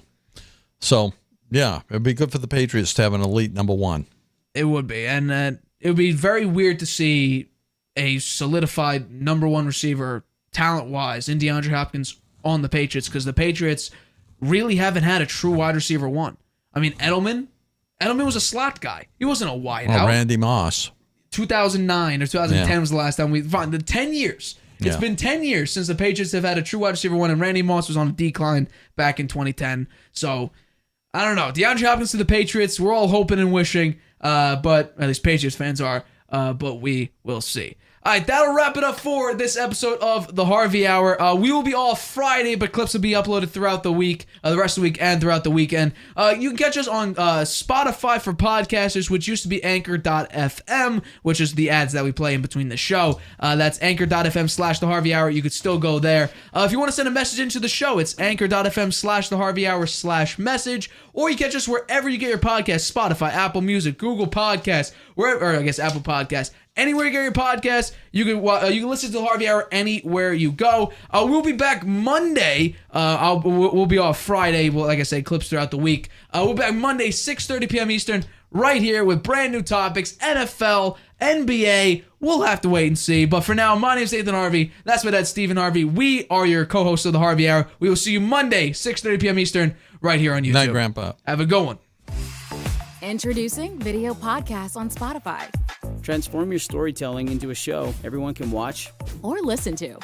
So it'd be good for the Patriots to have an elite number 1. It would be, and it would be very weird to see a solidified number 1 receiver, talent-wise, in DeAndre Hopkins on the Patriots, because the Patriots really haven't had a true wide receiver 1. I mean, Edelman was a slot guy. He wasn't a wide out. Randy Moss. 2009 or 2010 was the last time we found the 10 years. It's been 10 years since the Patriots have had a true wide receiver 1, and Randy Moss was on a decline back in 2010. So I don't know. DeAndre Hopkins to the Patriots. We're all hoping and wishing. but at least Patriots fans are. But we will see. All right, that'll wrap it up for this episode of the Harvey Hour. We will be off Friday, but clips will be uploaded throughout the week, the rest of the week and throughout the weekend. You can catch us on Spotify for podcasters, which used to be Anchor.fm, which is the ads that we play in between the show. That's Anchor.fm/The Harvey Hour. You could still go there. If you want to send a message into the show, it's Anchor.fm/The Harvey Hour/message, or you catch us wherever you get your podcasts, Spotify, Apple Music, Google Podcasts, wherever, or I guess Apple Podcasts. Anywhere you get your podcast, you can listen to the Harvey Hour anywhere you go. We'll be back Monday. We'll be off Friday. Well, like I said, clips throughout the week. We'll be back Monday, 6:30 p.m. Eastern, right here with brand new topics, NFL, NBA. We'll have to wait and see. But for now, my name is Stephen Harvey. That's my dad, Stephen Harvey. We are your co-hosts of the Harvey Hour. We will see you Monday, 6:30 p.m. Eastern, right here on YouTube. Night, Grandpa. Have a good one. Introducing video podcasts on Spotify. Transform your storytelling into a show everyone can watch Or listen to.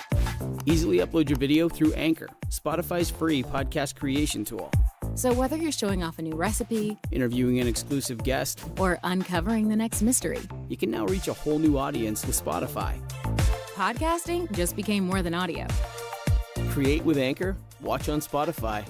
Easily upload your video through Anchor, Spotify's free podcast creation tool. So whether you're showing off a new recipe Interviewing an exclusive guest, or uncovering the next mystery, you can now reach a whole new audience with Spotify. podcasting just became more than audio. Create with Anchor, watch on Spotify.